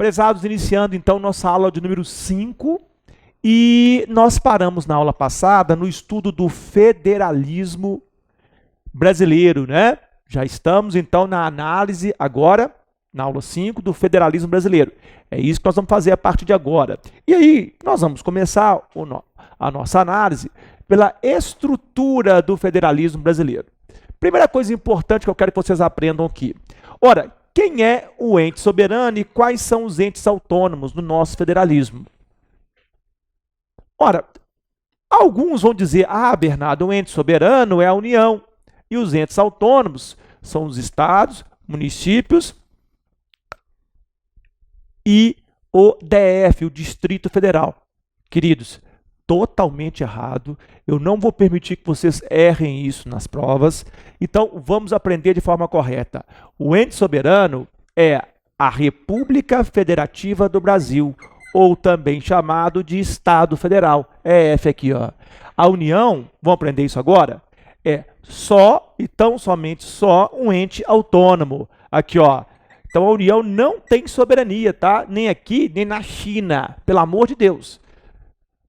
Prezados, iniciando então nossa aula de número 5, e nós paramos na aula passada no estudo do federalismo brasileiro, né? Já estamos então na análise agora, na aula 5, do federalismo brasileiro. É isso que nós vamos fazer a partir de agora. E aí, nós vamos começar a nossa análise pela estrutura do federalismo brasileiro. Primeira coisa importante que eu quero que vocês aprendam aqui. Ora, quem é o ente soberano e quais são os entes autônomos no nosso federalismo? Ora, alguns vão dizer, Bernardo, o ente soberano é a União e os entes autônomos são os estados, municípios e o DF, o Distrito Federal. Queridos, totalmente errado. Eu não vou permitir que vocês errem isso nas provas. Então, vamos aprender de forma correta. O ente soberano é a República Federativa do Brasil, ou também chamado de Estado Federal. É F aqui, ó. A União, vamos aprender isso agora? É só e tão somente só um ente autônomo. Aqui, ó. Então, a União não tem soberania, tá? Nem aqui, nem na China. Pelo amor de Deus.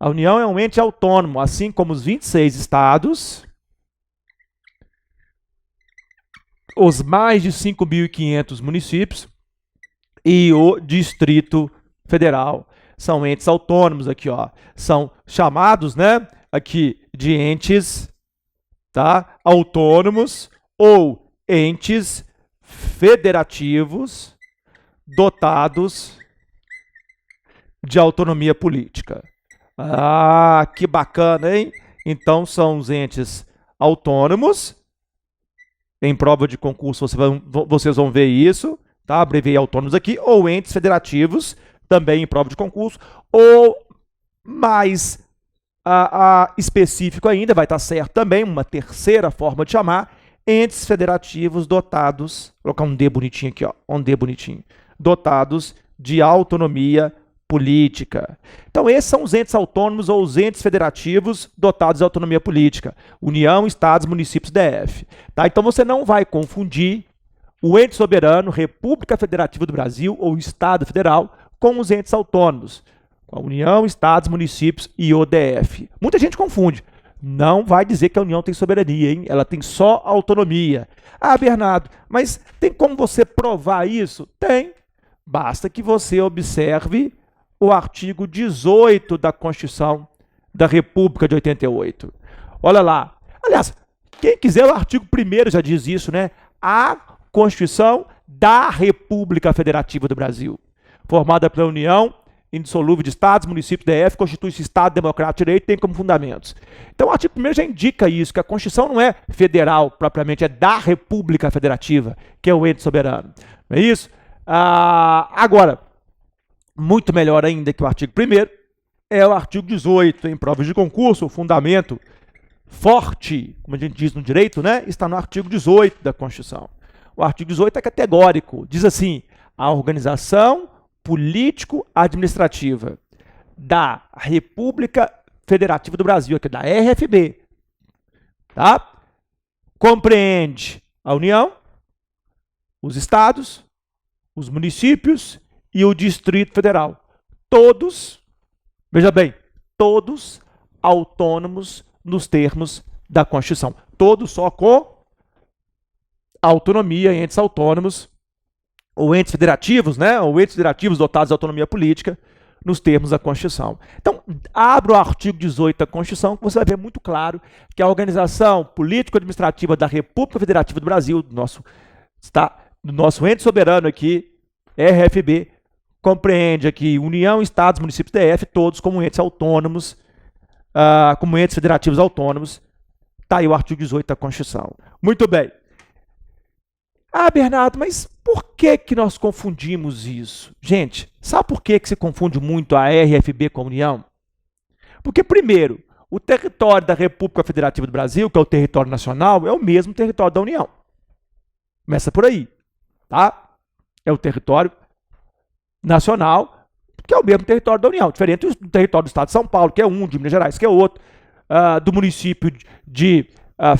A União é um ente autônomo, assim como os 26 estados, os mais de 5.500 municípios e o Distrito Federal. São entes autônomos aqui, ó. São chamados, né, aqui de entes, tá, autônomos ou entes federativos dotados de autonomia política. Que bacana, hein? Então, são os entes autônomos. Em prova de concurso, vocês vão ver isso, tá? Abreviei autônomos aqui. Ou entes federativos, também em prova de concurso. Ou mais específico ainda, vai estar certo também, uma terceira forma de chamar, entes federativos dotados, vou colocar um D bonitinho aqui, ó, um D bonitinho, dotados de autonomia política. Então, esses são os entes autônomos ou os entes federativos dotados de autonomia política. União, estados, municípios, DF. Tá? Então, você não vai confundir o ente soberano, República Federativa do Brasil ou Estado Federal com os entes autônomos, com a União, estados, municípios e o DF. Muita gente confunde. Não vai dizer que a União tem soberania, hein? Ela tem só autonomia. Bernardo, mas tem como você provar isso? Tem. Basta que você observe o artigo 18 da Constituição da República de 88. Olha lá. Aliás, quem quiser, o artigo 1º já diz isso, né? A Constituição da República Federativa do Brasil, formada pela União indissolúvel de estados, municípios, DF, constitui-se Estado democrático de direito e tem como fundamentos. Então, o artigo 1º já indica isso, que a Constituição não é federal propriamente, é da República Federativa, que é o ente soberano. Não é isso? Agora, muito melhor ainda que o artigo 1º é o artigo 18, em provas de concurso, o fundamento forte, como a gente diz no direito, né, está no artigo 18 da Constituição. O artigo 18 é categórico, diz assim, a organização político-administrativa da República Federativa do Brasil, aqui da RFB, tá? Compreende a União, os estados, os municípios e o Distrito Federal. Todos, veja bem, todos autônomos nos termos da Constituição. Todos só com autonomia, entes autônomos, ou entes federativos, né? Ou entes federativos dotados de autonomia política, nos termos da Constituição. Então, abra o artigo 18 da Constituição, que você vai ver muito claro que a organização político-administrativa da República Federativa do Brasil, do nosso ente soberano aqui, RFB, compreende aqui União, Estados, Municípios, DF, todos como entes autônomos, como entes federativos autônomos. Está aí o artigo 18 da Constituição. Muito bem. Bernardo, mas por que nós confundimos isso? Gente, sabe por que se confunde muito a RFB com a União? Porque, primeiro, o território da República Federativa do Brasil, que é o território nacional, é o mesmo território da União. Começa por aí, tá? É o território nacional, que é o mesmo território da União, diferente do território do Estado de São Paulo, que é um, de Minas Gerais, que é outro, do município de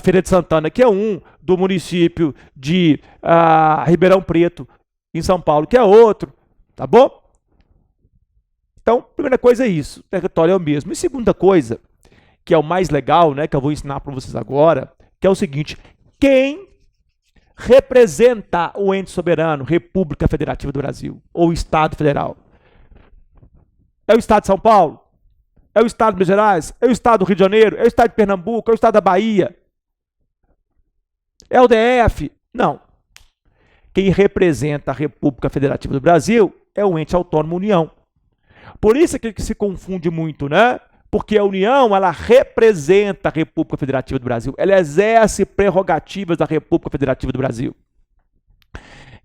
Feira de Santana, que é um, do município de Ribeirão Preto, em São Paulo, que é outro, tá bom? Então, primeira coisa é isso, o território é o mesmo. E segunda coisa, que é o mais legal, né, que eu vou ensinar para vocês agora, que é o seguinte: quem representa o ente soberano, República Federativa do Brasil, ou Estado Federal? É o Estado de São Paulo? É o Estado de Minas Gerais? É o Estado do Rio de Janeiro? É o Estado de Pernambuco? É o Estado da Bahia? É o DF? Não. Quem representa a República Federativa do Brasil é o ente autônomo União. Por isso é que se confunde muito, né? Porque a União, ela representa a República Federativa do Brasil. Ela exerce prerrogativas da República Federativa do Brasil.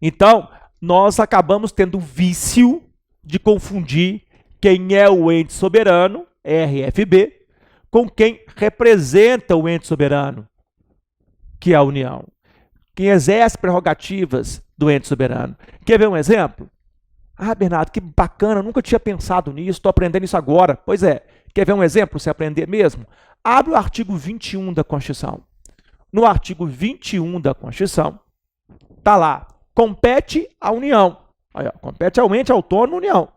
Então, nós acabamos tendo o vício de confundir quem é o ente soberano, RFB, com quem representa o ente soberano, que é a União. Quem exerce prerrogativas do ente soberano. Quer ver um exemplo? Ah, Bernardo, que bacana, nunca tinha pensado nisso, estou aprendendo isso agora. Pois é, quer ver um exemplo para você aprender mesmo? Abre o artigo 21 da Constituição. No artigo 21 da Constituição, está lá, compete à União. Aí, ó, compete ao ente autônomo União.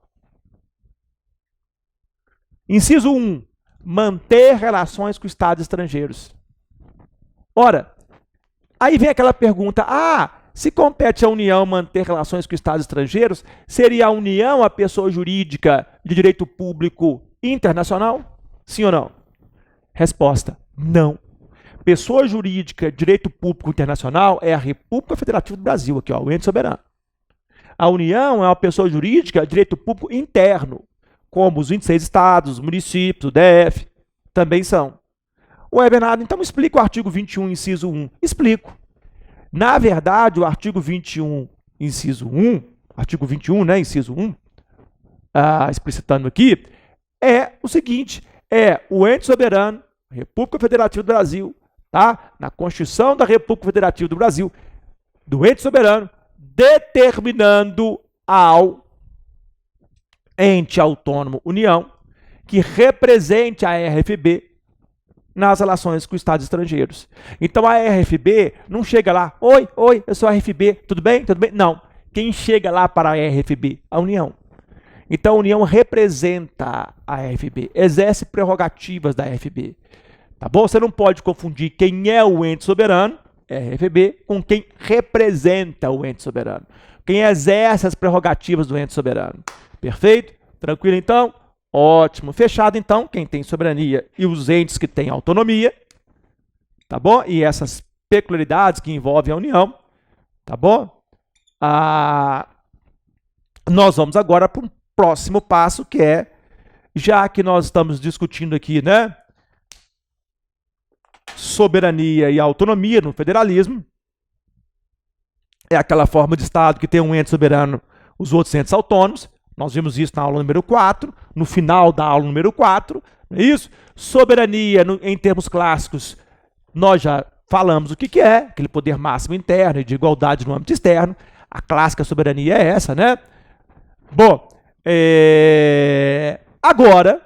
Inciso 1, manter relações com estados estrangeiros. Ora, aí vem aquela pergunta, se compete à União manter relações com estados estrangeiros, seria a União a pessoa jurídica de direito público internacional? Sim ou não? Resposta, não. Pessoa jurídica de direito público internacional é a República Federativa do Brasil, aqui, ó, o ente soberano. A União é uma pessoa jurídica de direito público interno, como os 26 estados, os municípios, o DF, também são. Ué, Bernardo, então explica o artigo 21, inciso 1. Explico. Na verdade, o artigo 21, inciso 1, artigo 21, né, inciso 1, explicitando aqui, é o seguinte, é o ente soberano, República Federativa do Brasil, tá? Na Constituição da República Federativa do Brasil, do ente soberano, determinando ao ente autônomo União que represente a RFB nas relações com estados estrangeiros. Então a RFB não chega lá, oi, eu sou a RFB, tudo bem? Tudo bem? Não. Quem chega lá para a RFB? A União. Então a União representa a RFB, exerce prerrogativas da RFB. Tá bom? Você não pode confundir quem é o ente soberano, RFB, com quem representa o ente soberano. Quem exerce as prerrogativas do ente soberano. Perfeito? Tranquilo então? Ótimo. Fechado então, quem tem soberania e os entes que têm autonomia, tá bom? E essas peculiaridades que envolvem a União, tá bom? Nós vamos agora para um próximo passo, que é, já que nós estamos discutindo aqui, né, soberania e autonomia no federalismo, é aquela forma de Estado que tem um ente soberano, os outros entes autônomos. Nós vimos isso na aula número 4, no final da aula número 4, não é isso? Soberania, em termos clássicos, nós já falamos o que é, aquele poder máximo interno e de igualdade no âmbito externo. A clássica soberania é essa, né? Bom, agora,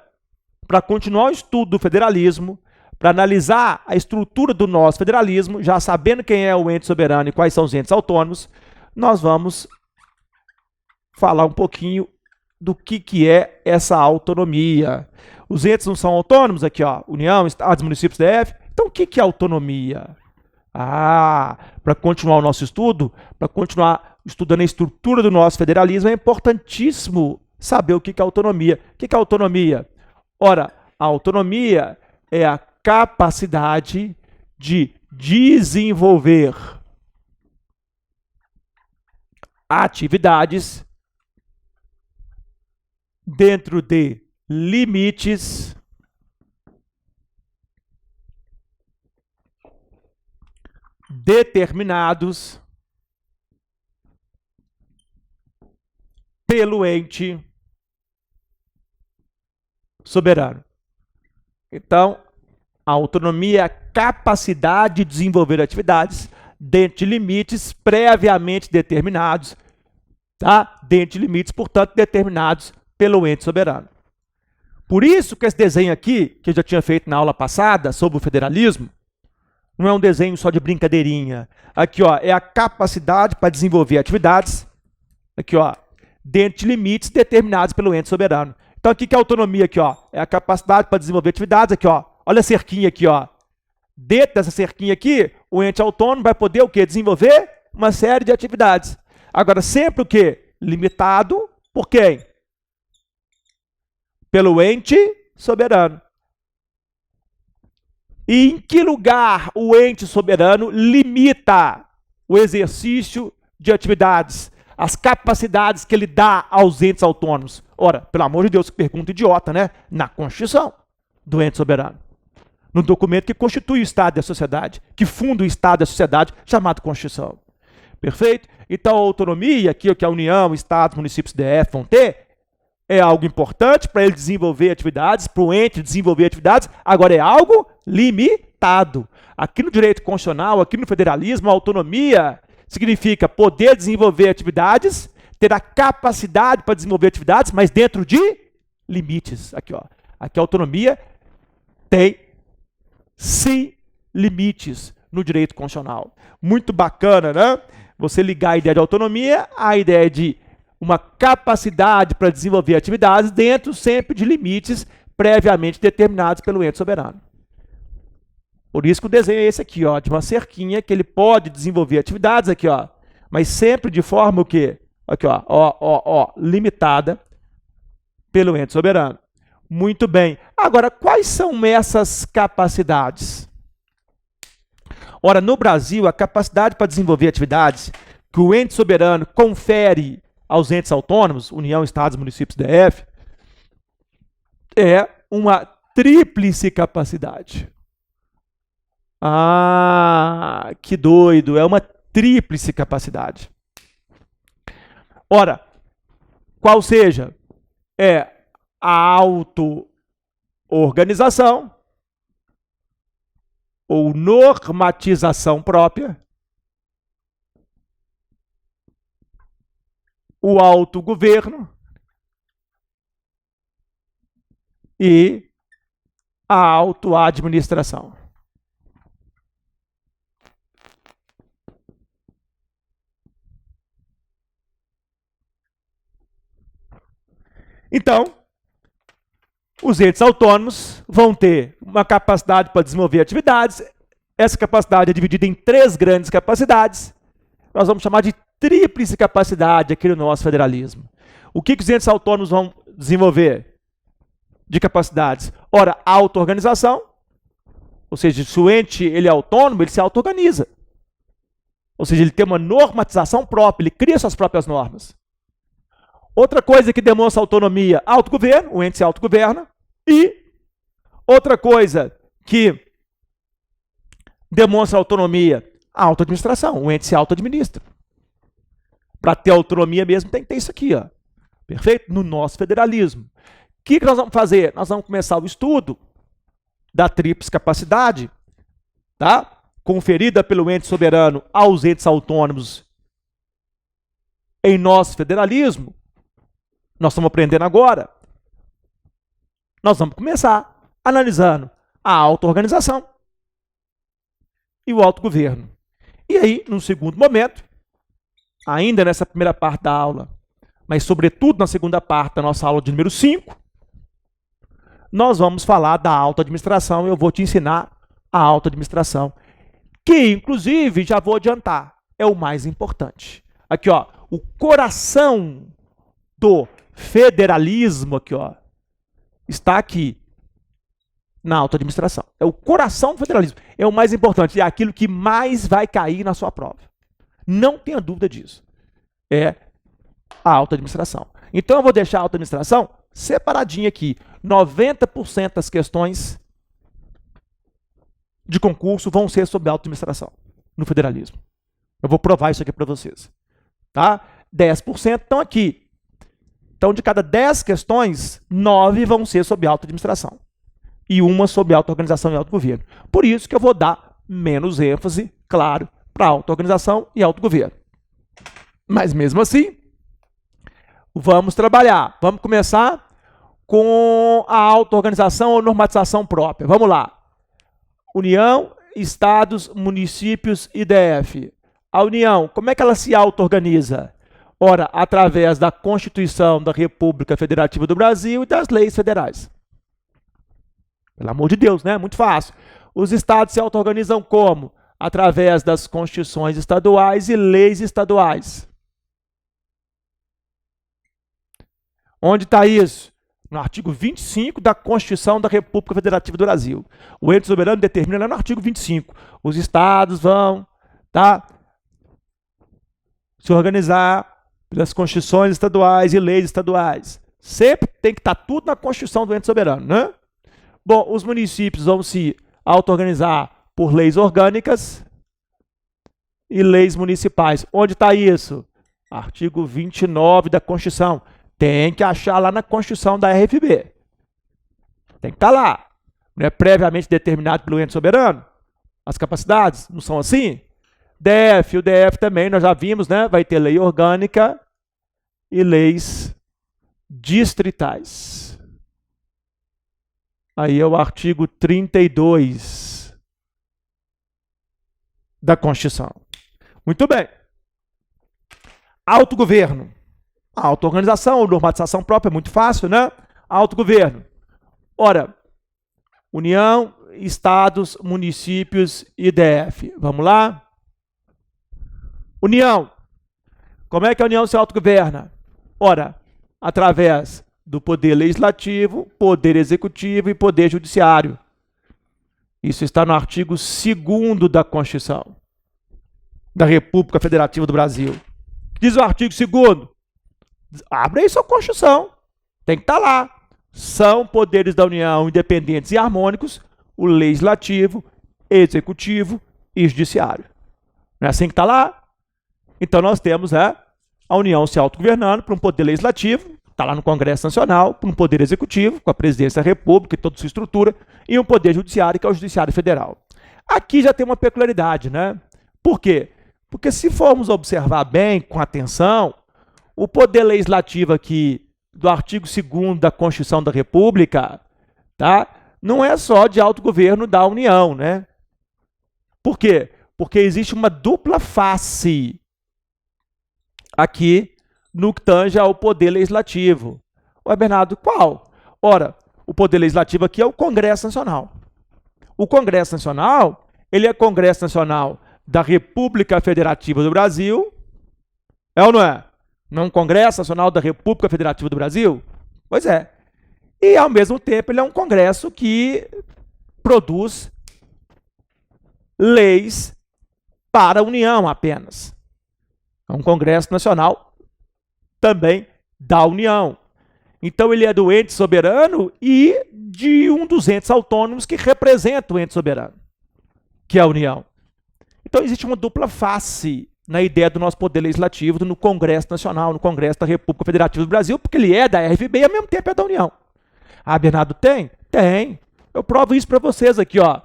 para continuar o estudo do federalismo, para analisar a estrutura do nosso federalismo, já sabendo quem é o ente soberano e quais são os entes autônomos, nós vamos falar um pouquinho do que é essa autonomia. Os entes não são autônomos aqui, ó, União, Estados, Municípios, DF. Então, o que é autonomia? Para continuar o nosso estudo, para continuar estudando a estrutura do nosso federalismo, é importantíssimo saber o que é autonomia. O que é autonomia? Ora, a autonomia é a capacidade de desenvolver atividades dentro de limites determinados pelo ente soberano. Então, a autonomia é a capacidade de desenvolver atividades dentro de limites previamente determinados, tá? Dentro de limites, portanto, determinados pelo ente soberano. Por isso que esse desenho aqui, que eu já tinha feito na aula passada sobre o federalismo, não é um desenho só de brincadeirinha. Aqui, ó, é a capacidade para desenvolver atividades, aqui, ó, dentro de limites determinados pelo ente soberano. Então, o que é autonomia aqui, ó? É a capacidade para desenvolver atividades aqui, ó. Olha a cerquinha aqui, ó. Dentro dessa cerquinha aqui, o ente autônomo vai poder o quê? Desenvolver uma série de atividades. Agora, sempre o quê? Limitado por quem? Pelo ente soberano. E em que lugar o ente soberano limita o exercício de atividades, as capacidades que ele dá aos entes autônomos? Ora, pelo amor de Deus, que pergunta idiota, né? Na Constituição do ente soberano. No documento que constitui o Estado e a sociedade, que funda o Estado e a sociedade, chamado Constituição. Perfeito? Então, a autonomia, que a União, Estados, municípios e DF vão ter, é algo importante para ele desenvolver atividades, para o ente desenvolver atividades, agora é algo limitado. Aqui no direito constitucional, aqui no federalismo, a autonomia significa poder desenvolver atividades, ter a capacidade para desenvolver atividades, mas dentro de limites. Aqui, ó. Aqui a autonomia tem, sim, limites no direito constitucional. Muito bacana, né? Você ligar a ideia de autonomia à ideia de uma capacidade para desenvolver atividades dentro sempre de limites previamente determinados pelo ente soberano. Por isso que o desenho é esse aqui, ó, de uma cerquinha que ele pode desenvolver atividades aqui, ó, mas sempre de forma o quê? Aqui, ó, limitada pelo ente soberano. Muito bem. Agora, quais são essas capacidades? Ora, no Brasil, a capacidade para desenvolver atividades que o ente soberano confere aos entes autônomos, União, Estados, Municípios, DF, é uma tríplice capacidade. Ah, que doido! É uma tríplice capacidade. Ora, qual seja? É a auto-organização ou normatização própria, o autogoverno e a autoadministração. Então, os entes autônomos vão ter uma capacidade para desenvolver atividades. Essa capacidade é dividida em 3 grandes capacidades. Nós vamos chamar de tríplice capacidade aqui no nosso federalismo. O que os entes autônomos vão desenvolver de capacidades? Ora, auto-organização, ou seja, se o ente ele é autônomo, ele se auto-organiza. Ou seja, ele tem uma normatização própria, ele cria suas próprias normas. Outra coisa que demonstra autonomia, autogoverno, o ente se autogoverna. E outra coisa que demonstra autonomia, a autoadministração, o ente se autoadministra. Para ter autonomia mesmo tem que ter isso aqui, ó. Perfeito? No nosso federalismo. O que nós vamos fazer? Nós vamos começar o estudo da tríplice capacidade, tá? Conferida pelo ente soberano aos entes autônomos em nosso federalismo. Nós estamos aprendendo agora. Nós vamos começar analisando a auto-organização e o autogoverno. E aí, num segundo momento, ainda nessa primeira parte da aula, mas sobretudo na segunda parte da nossa aula de número 5, nós vamos falar da autoadministração. Eu vou te ensinar a autoadministração, que inclusive, já vou adiantar, é o mais importante. Aqui, ó, o coração do federalismo aqui, ó, está aqui na autoadministração. É o coração do federalismo. É o mais importante. É aquilo que mais vai cair na sua prova. Não tenha dúvida disso. É a autoadministração. Então eu vou deixar a autoadministração separadinha aqui. 90% das questões de concurso vão ser sobre autoadministração no federalismo. Eu vou provar isso aqui para vocês. Tá? 10% estão aqui. Então, de cada 10 questões, 9 vão ser sobre autoadministração. E uma sobre auto-organização e autogoverno. Por isso que eu vou dar menos ênfase, claro, para auto-organização e autogoverno. Mas mesmo assim, vamos trabalhar. Vamos começar com a auto-organização ou normatização própria. Vamos lá. União, Estados, Municípios e DF. A União, como é que ela se auto-organiza? Ora, através da Constituição da República Federativa do Brasil e das leis federais. Pelo amor de Deus, né? Muito fácil. Os estados se auto-organizam como? Através das constituições estaduais e leis estaduais. Onde está isso? No artigo 25 da Constituição da República Federativa do Brasil. O ente soberano determina lá no artigo 25. Os estados vão, tá, se organizar pelas constituições estaduais e leis estaduais. Sempre tem que estar tudo na Constituição do ente soberano, né? Bom, os municípios vão se auto-organizar por leis orgânicas e leis municipais. Onde está isso? Artigo 29 da Constituição. Tem que achar lá na Constituição da RFB. Tem que estar lá. Não é previamente determinado pelo ente soberano? As capacidades não são assim? DF, o DF também, nós já vimos, né? Vai ter lei orgânica e leis distritais. Aí é o artigo 32 da Constituição. Muito bem. Autogoverno. A auto-organização, normatização própria é muito fácil, né? Autogoverno. Ora, União, Estados, Municípios e DF. Vamos lá? União. Como é que a União se autogoverna? Ora, através do poder legislativo, poder executivo e poder judiciário. Isso está no artigo 2º da Constituição da República Federativa do Brasil. Diz o artigo 2º. Abre aí sua Constituição. Tem que estar lá. São poderes da União independentes e harmônicos, o legislativo, executivo e judiciário. Não é assim que está lá? Então nós temos a União se autogovernando por um poder legislativo, está lá no Congresso Nacional, por um poder executivo, com a presidência da República e toda a sua estrutura, e um poder judiciário, que é o Judiciário Federal. Aqui já tem uma peculiaridade, né? Por quê? Porque se formos observar bem, com atenção, o poder legislativo aqui do artigo 2º da Constituição da República, tá? Não é só de autogoverno da União, né? Por quê? Porque existe uma dupla face aqui no que tange ao poder legislativo. Ué, Bernardo, qual? Ora, o poder legislativo aqui é o Congresso Nacional. O Congresso Nacional, ele é Congresso Nacional da República Federativa do Brasil, é ou não é? Não é um Congresso Nacional da República Federativa do Brasil? Pois é. E, ao mesmo tempo, ele é um congresso que produz leis para a União apenas. É um Congresso Nacional também da União. Então, ele é do ente soberano e de um dos entes autônomos que representa o ente soberano, que é a União. Então, existe uma dupla face na ideia do nosso poder legislativo no Congresso Nacional, no Congresso da República Federativa do Brasil, porque ele é da RFB e, ao mesmo tempo, é da União. Ah, Bernardo, tem? Tem. Eu provo isso para vocês aqui, ó.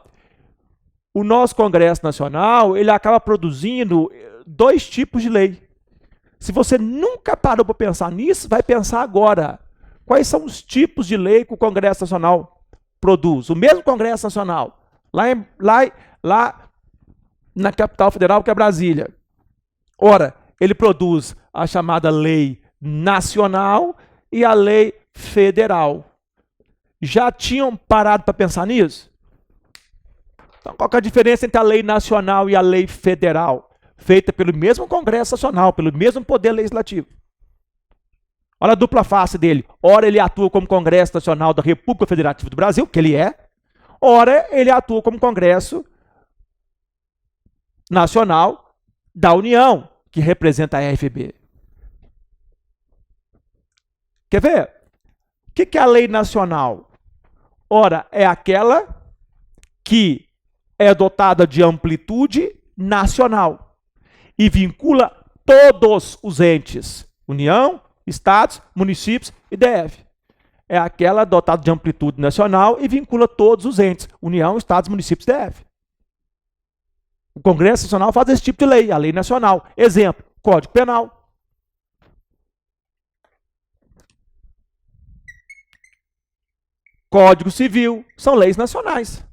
O nosso Congresso Nacional, ele acaba produzindo 2 tipos de lei. Se você nunca parou para pensar nisso, vai pensar agora. Quais são os tipos de lei que o Congresso Nacional produz? O mesmo Congresso Nacional, lá na capital federal, que é Brasília. Ora, ele produz a chamada lei nacional e a lei federal. Já tinham parado para pensar nisso? Então, qual que é a diferença entre a lei nacional e a lei federal? Feita pelo mesmo Congresso Nacional, pelo mesmo poder legislativo. Olha a dupla face dele. Ora, ele atua como Congresso Nacional da República Federativa do Brasil, que ele é. Ora, ele atua como Congresso Nacional da União, que representa a RFB. Quer ver? O que é a lei nacional? Ora, é aquela que é dotada de amplitude nacional e vincula todos os entes, União, Estados, Municípios e DF. É aquela dotada de amplitude nacional e vincula todos os entes, União, Estados, Municípios e DF. O Congresso Nacional faz esse tipo de lei, a lei nacional. Exemplo, Código Penal. Código Civil, são leis nacionais.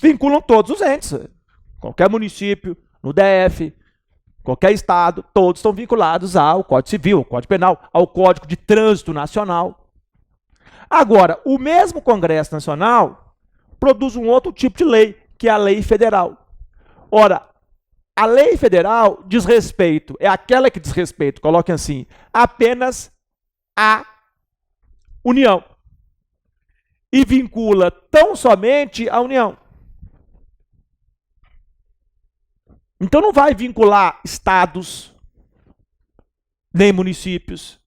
Vinculam todos os entes. Qualquer município, no DF, Qualquer estado, todos estão vinculados ao Código Civil, ao Código Penal, ao Código de Trânsito Nacional. Agora, o mesmo Congresso Nacional produz um outro tipo de lei, que é a lei federal. Ora, a lei federal diz respeito, é aquela que diz respeito, coloquem assim, apenas à União. E vincula tão somente a União. Então não vai vincular estados, nem municípios,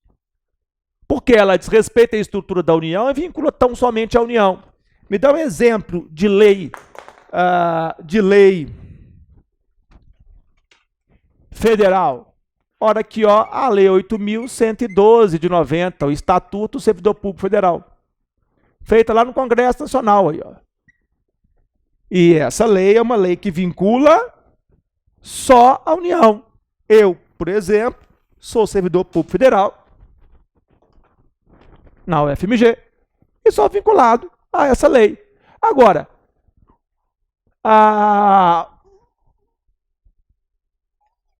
porque ela diz respeito à estrutura da União e vincula tão somente a União. Me dá um exemplo de lei federal. Ora aqui, ó, a Lei 8.112 de 90, o Estatuto do Servidor Público Federal. Feita lá no Congresso Nacional. Aí, ó. E essa lei é uma lei que vincula só a União. Eu, por exemplo, sou servidor público federal na UFMG e sou vinculado a essa lei. Agora,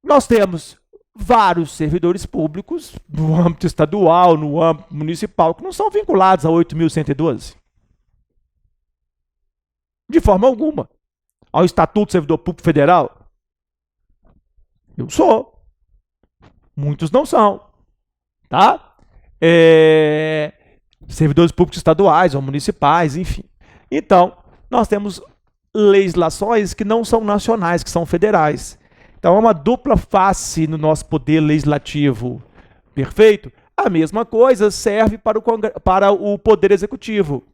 nós temos vários servidores públicos no âmbito estadual, no âmbito municipal, que não são vinculados a 8.112. De forma alguma. Ao Estatuto do Servidor Público Federal. Eu sou. Muitos não são. Tá? Servidores públicos estaduais ou municipais, enfim. Então, nós temos legislações que não são nacionais, que são federais. Então, é uma dupla face no nosso poder legislativo. Perfeito? A mesma coisa serve para o poder executivo.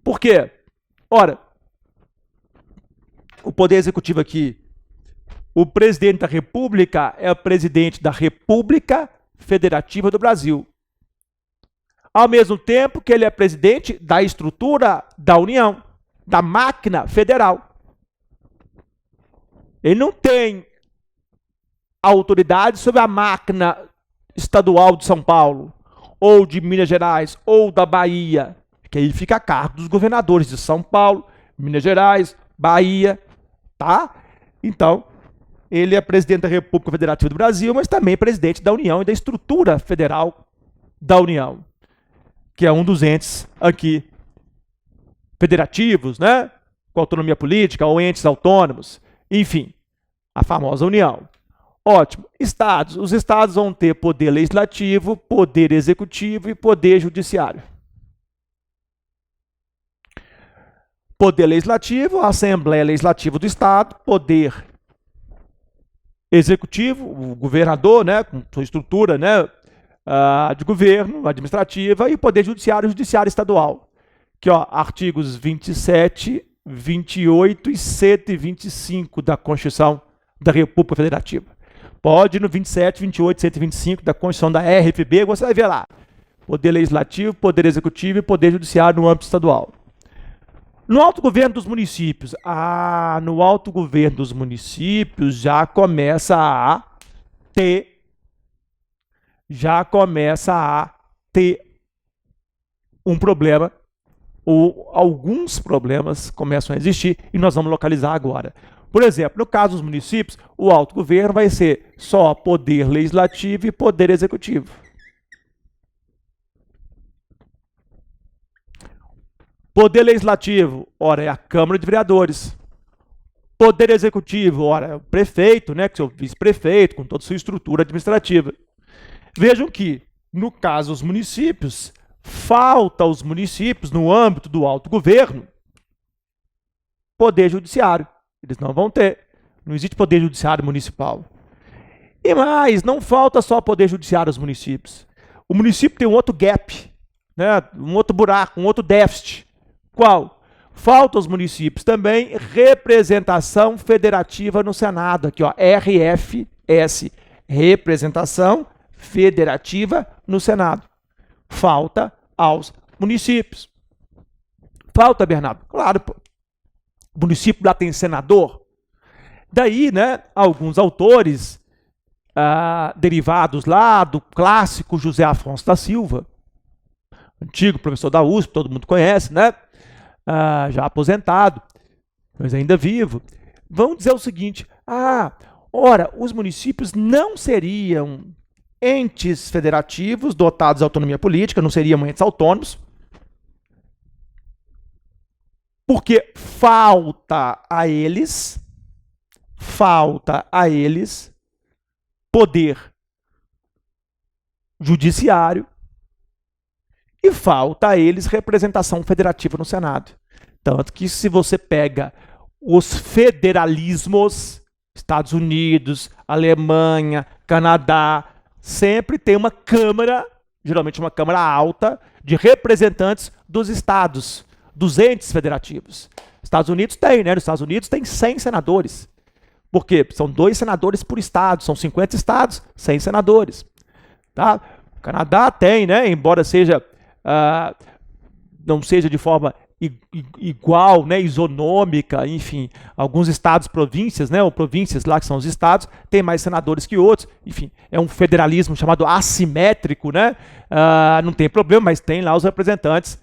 Por quê? Ora, o poder executivo aqui, o presidente da República é o presidente da República Federativa do Brasil. Ao mesmo tempo que ele é presidente da estrutura da União, da máquina federal. Ele não tem autoridade sobre a máquina estadual de São Paulo, ou de Minas Gerais, ou da Bahia, que aí fica a cargo dos governadores de São Paulo, Minas Gerais, Bahia, tá? Então, ele é presidente da República Federativa do Brasil, mas também presidente da União e da estrutura federal da União, que é um dos entes aqui federativos, né? Com autonomia política, ou entes autônomos, enfim, a famosa União. Ótimo. Estados. Os estados vão ter poder legislativo, poder executivo e poder judiciário. Poder legislativo, a Assembleia Legislativa do Estado, poder executivo, o governador, né, com sua estrutura, né, de governo, administrativa, e poder judiciário, judiciário estadual. Aqui, ó, artigos 27, 28 e 125 da Constituição da República Federativa. Pode ir no 27, 28, 125 da Constituição da RFB, você vai ver lá. Poder legislativo, poder executivo e poder judiciário no âmbito estadual. No autogoverno dos municípios. No autogoverno dos municípios já começa a ter um problema, ou alguns problemas começam a existir, e nós vamos localizar agora. Por exemplo, no caso dos municípios, o autogoverno vai ser só poder legislativo e poder executivo. Poder legislativo, ora, é a Câmara de Vereadores. Poder executivo, ora, é o prefeito, né, que é o vice-prefeito, com toda a sua estrutura administrativa. Vejam que, no caso dos municípios, falta aos municípios, no âmbito do autogoverno, poder judiciário. Eles não vão ter. Não existe poder judiciário municipal. E mais, não falta só poder judiciário aos municípios. O município tem um outro gap, né, um outro buraco, um outro déficit. Qual? Falta aos municípios também representação federativa no Senado. Aqui, ó, RFS, representação federativa no Senado. Falta aos municípios. Falta, Bernardo? Claro, pô. O município lá tem senador. Daí, né, alguns autores derivados lá do clássico José Afonso da Silva, antigo professor da USP, todo mundo conhece, né? Já aposentado, mas ainda vivo, vão dizer o seguinte: Ora, os municípios não seriam entes federativos dotados de autonomia política, não seriam entes autônomos, porque falta a eles poder judiciário e falta a eles representação federativa no Senado. Tanto que se você pega os federalismos, Estados Unidos, Alemanha, Canadá, sempre tem uma Câmara, geralmente uma Câmara alta, de representantes dos estados, dos entes federativos. Estados Unidos tem, né? Nos Estados Unidos tem 100 senadores. Por quê? São 2 senadores por estado, são 50 estados, 100 senadores. Tá? O Canadá tem, né? Embora seja, não seja de forma igual, né, isonômica, enfim, alguns estados, províncias, né, ou províncias lá que são os estados, tem mais senadores que outros, enfim, é um federalismo chamado assimétrico, né, não tem problema, mas tem lá os representantes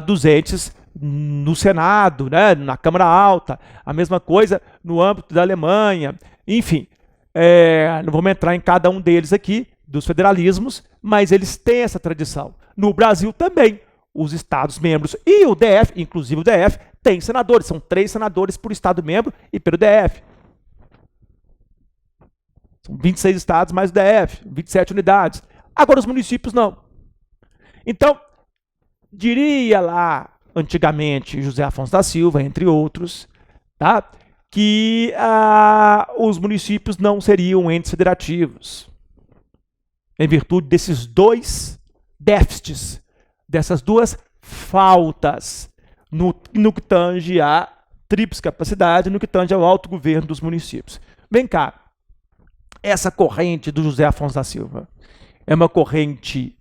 dos entes no Senado, né, na Câmara Alta, a mesma coisa no âmbito da Alemanha, enfim, não vamos entrar em cada um deles aqui, dos federalismos, mas eles têm essa tradição. No Brasil também, os estados membros e o DF, inclusive o DF, tem senadores. São 3 senadores por estado membro e pelo DF. São 26 estados mais o DF, 27 unidades. Agora os municípios não. Então, diria lá, antigamente, José Afonso da Silva, entre outros, tá, que os municípios não seriam entes federativos. Em virtude desses 2 déficits, dessas 2 faltas no que tange à tríplice capacidade, no que tange ao autogoverno dos municípios. Vem cá, essa corrente do José Afonso da Silva é uma corrente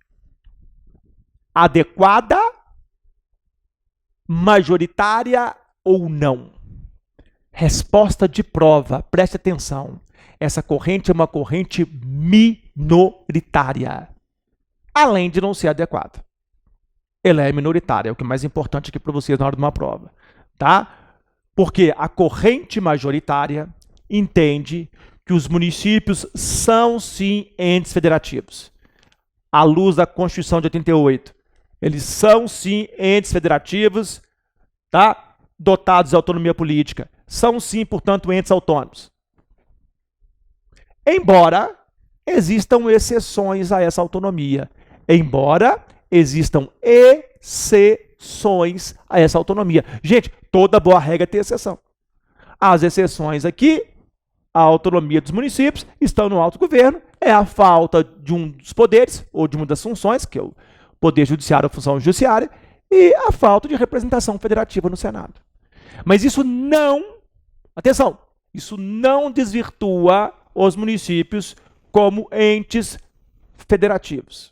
adequada, majoritária ou não? Resposta de prova, preste atenção. Essa corrente é uma corrente minoritária, além de não ser adequada. Ela é minoritária, é o que é mais importante aqui para vocês na hora de uma prova, tá? Porque a corrente majoritária entende que os municípios são, sim, entes federativos. À luz da Constituição de 88, eles são, sim, entes federativos, tá? Dotados de autonomia política. São, sim, portanto, entes autônomos. Embora existam exceções a essa autonomia. Embora existam exceções a essa autonomia. Gente, toda boa regra tem exceção. As exceções aqui, a autonomia dos municípios, estão no autogoverno, é a falta de um dos poderes, ou de uma das funções, que é o poder judiciário, a função judiciária, e a falta de representação federativa no Senado. Mas isso não, atenção, isso não desvirtua os municípios como entes federativos,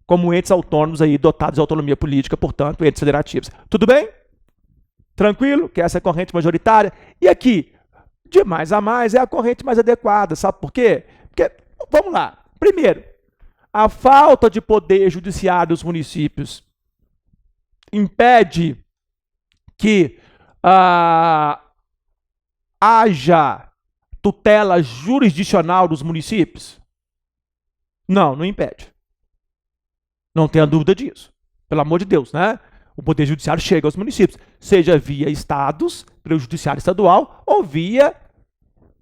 como entes autônomos aí, dotados de autonomia política, portanto, entes federativos. Tudo bem? Tranquilo? Que essa é a corrente majoritária. E aqui, de mais a mais, é a corrente mais adequada. Sabe por quê? Porque, vamos lá. Primeiro, a falta de poder judiciário dos municípios impede que haja tutela jurisdicional dos municípios? Não, não impede. Não tenha dúvida disso. Pelo amor de Deus, né? O poder judiciário chega aos municípios, seja via estados, pelo judiciário estadual, ou via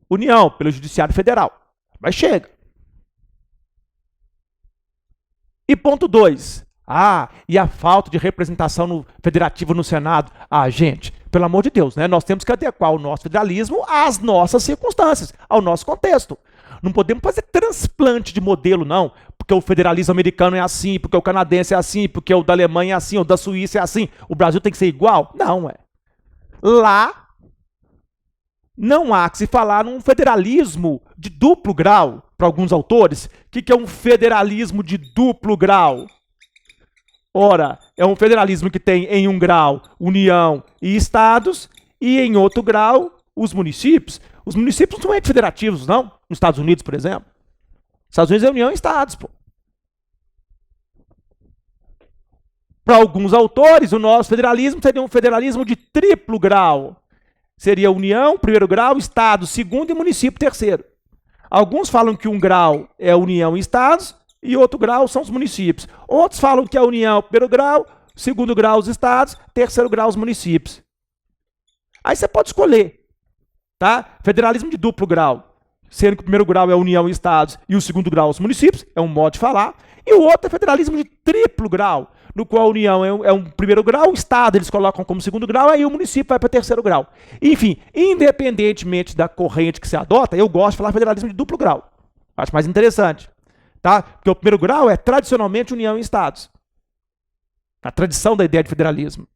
União, pelo judiciário federal. Mas chega. E ponto 2. E a falta de representação federativa no Senado. Gente, pelo amor de Deus, né? Nós temos que adequar o nosso federalismo às nossas circunstâncias, ao nosso contexto. Não podemos fazer transplante de modelo, não. Porque o federalismo americano é assim, porque o canadense é assim, porque o da Alemanha é assim, o da Suíça é assim. O Brasil tem que ser igual? Não, Lá, não há que se falar num federalismo de duplo grau, para alguns autores. O que é um federalismo de duplo grau? Ora, é um federalismo que tem em um grau União e estados, e em outro grau os municípios. Os municípios não são entes federativos, não? Nos Estados Unidos, por exemplo. Nos Estados Unidos é União e estados, pô. Para alguns autores, o nosso federalismo seria um federalismo de triplo grau. Seria União, primeiro grau, Estado, segundo e município, terceiro. Alguns falam que um grau é a União e Estados e outro grau são os municípios. Outros falam que a União é o primeiro grau, segundo grau os Estados, terceiro grau os municípios. Aí você pode escolher, tá? Federalismo de duplo grau, sendo que o primeiro grau é a União e Estados e o segundo grau os municípios, é um modo de falar. E o outro é federalismo de triplo grau, no qual a União é um primeiro grau, o Estado eles colocam como segundo grau, aí o município vai para terceiro grau. Enfim, independentemente da corrente que você adota, eu gosto de falar federalismo de duplo grau. Acho mais interessante. Tá? Porque o primeiro grau é tradicionalmente União e Estados. A tradição da ideia de federalismo.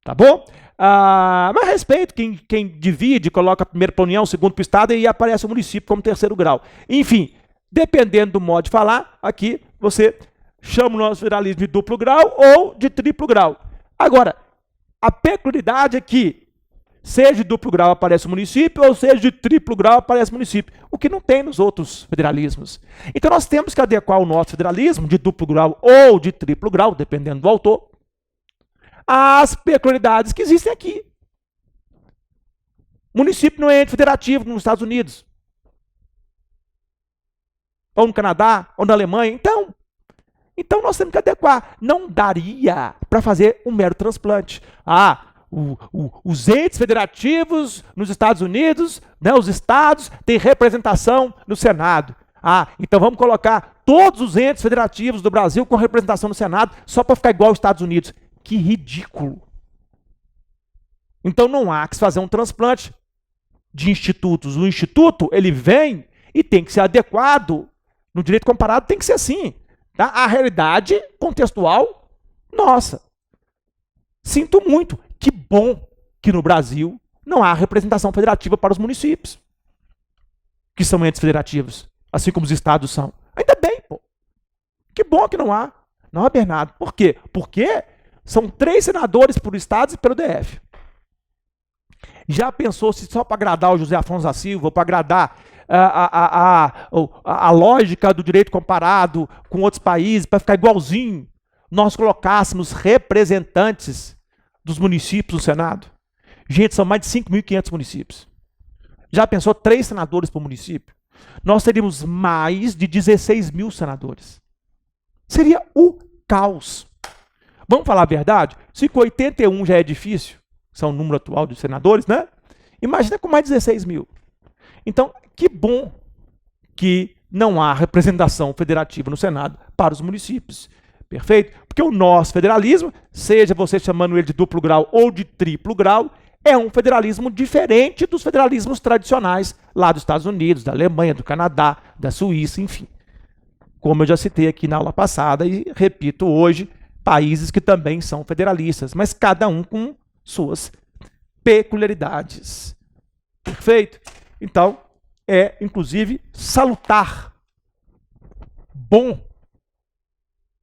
Tá bom? Mas respeito quem divide, coloca primeiro para a União, segundo para o Estado e aparece o município como terceiro grau. Enfim, dependendo do modo de falar, aqui você chama o nosso federalismo de duplo grau ou de triplo grau. Agora, a peculiaridade é que, seja de duplo grau aparece o município, ou seja de triplo grau aparece o município, o que não tem nos outros federalismos. Então nós temos que adequar o nosso federalismo de duplo grau ou de triplo grau, dependendo do autor, às peculiaridades que existem aqui. Município não é ente federativo nos Estados Unidos, ou no Canadá, ou na Alemanha. Então nós temos que adequar. Não daria para fazer um mero transplante. Os entes federativos nos Estados Unidos, né, os estados, têm representação no Senado. Então vamos colocar todos os entes federativos do Brasil com representação no Senado só para ficar igual aos Estados Unidos. Que ridículo. Então não há que se fazer um transplante de institutos. O instituto, ele vem e tem que ser adequado. No direito comparado tem que ser assim. Tá? A realidade contextual, nossa. Sinto muito. Que bom que no Brasil não há representação federativa para os municípios, que são entes federativos, assim como os estados são. Ainda bem, pô. Que bom que não há. Não há, Bernardo. Por quê? Porque são 3 senadores por estados e pelo DF. Já pensou se só para agradar o José Afonso da Silva, para agradar a lógica do direito comparado com outros países, para ficar igualzinho, nós colocássemos representantes dos municípios no Senado? Gente, são mais de 5.500 municípios. Já pensou 3 senadores por município? Nós teríamos mais de 16 mil senadores. Seria o caos. Vamos falar a verdade? Se com 81 já é difícil, são o número atual de senadores, né? Imagina com mais de 16 mil. Então, que bom que não há representação federativa no Senado para os municípios. Perfeito? Porque o nosso federalismo, seja você chamando ele de duplo grau ou de triplo grau, é um federalismo diferente dos federalismos tradicionais lá dos Estados Unidos, da Alemanha, do Canadá, da Suíça, enfim. Como eu já citei aqui na aula passada e repito hoje, países que também são federalistas, mas cada um com suas peculiaridades. Perfeito? Então, é inclusive salutar, bom,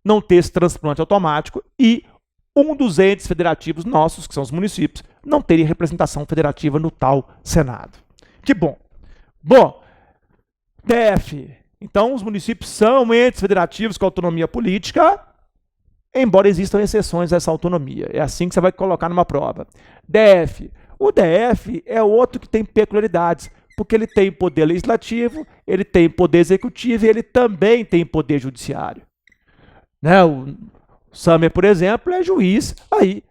não ter esse transplante automático e um dos entes federativos nossos, que são os municípios, não terem representação federativa no tal Senado. Que bom. Bom, DF. Então, os municípios são entes federativos com autonomia política, embora existam exceções a essa autonomia. É assim que você vai colocar numa prova. DF. O DF é outro que tem peculiaridades, porque ele tem poder legislativo, ele tem poder executivo e ele também tem poder judiciário. Né? O Samer, por exemplo, é juiz aí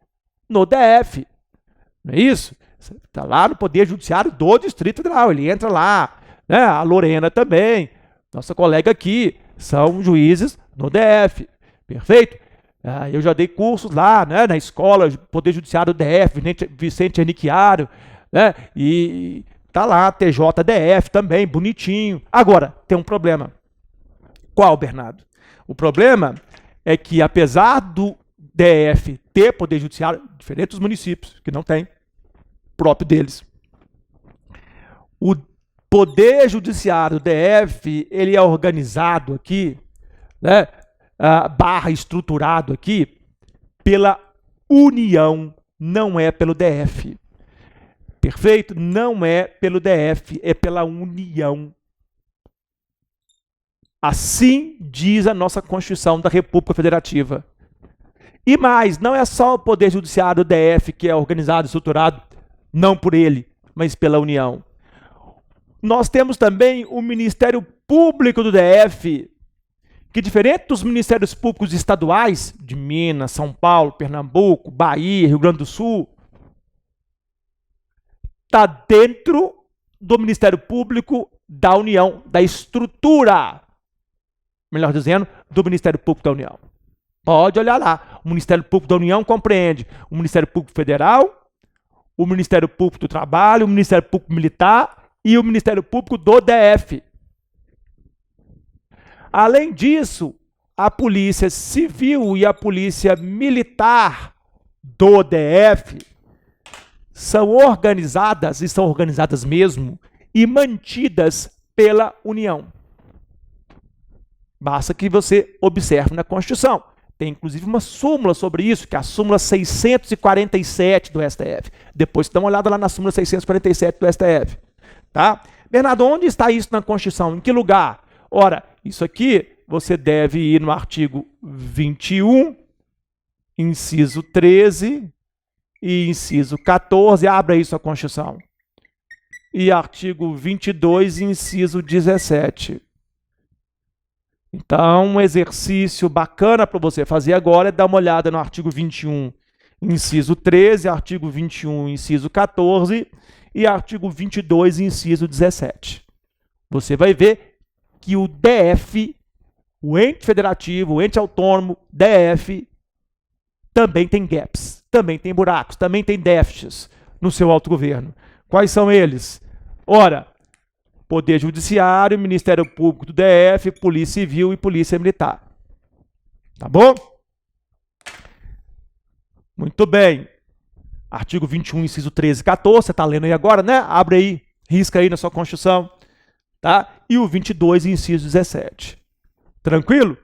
no DF. Não é isso? Está lá no Poder Judiciário do Distrito Federal. Ele entra lá. Né? A Lorena também, nossa colega aqui, são juízes no DF. Perfeito? Eu já dei cursos lá, né, na escola, Poder Judiciário do DF, Vicente Aniquiário, né? E tá lá, TJDF também, bonitinho. Agora, tem um problema. Qual, Bernardo? O problema é que, apesar do DF ter poder judiciário, diferente dos municípios, que não tem, próprio deles, o poder judiciário do DF, ele é organizado aqui, né, barra estruturado aqui, pela União, não é pelo DF. Perfeito? Não é pelo DF, é pela União. Assim diz a nossa Constituição da República Federativa. E mais, não é só o Poder Judiciário do DF que é organizado e estruturado, não por ele, mas pela União. Nós temos também o Ministério Público do DF, que diferente dos ministérios públicos estaduais, de Minas, São Paulo, Pernambuco, Bahia, Rio Grande do Sul, está dentro do Ministério Público da União, da estrutura, melhor dizendo, do Ministério Público da União. Pode olhar lá. O Ministério Público da União compreende o Ministério Público Federal, o Ministério Público do Trabalho, o Ministério Público Militar e o Ministério Público do DF. Além disso, a Polícia Civil e a Polícia Militar do DF são organizadas, e são organizadas mesmo, e mantidas pela União. Basta que você observe na Constituição. Tem inclusive uma súmula sobre isso, que é a súmula 647 do STF. Depois dá uma olhada lá na súmula 647 do STF. Tá? Bernardo, onde está isso na Constituição? Em que lugar? Ora, isso aqui você deve ir no artigo 21, inciso 13 e inciso 14. Abra isso a Constituição. E artigo 22, inciso 17. Então, um exercício bacana para você fazer agora é dar uma olhada no artigo 21, inciso 13, artigo 21, inciso 14 e artigo 22, inciso 17. Você vai ver que o DF, o ente federativo, o ente autônomo, DF, também tem gaps, também tem buracos, também tem déficits no seu autogoverno. Quais são eles? Ora, Poder Judiciário, Ministério Público do DF, Polícia Civil e Polícia Militar. Tá bom? Muito bem. Artigo 21, inciso 13 e 14, você está lendo aí agora, né? Abre aí, risca aí na sua Constituição. Tá? E o 22, inciso 17. Tranquilo?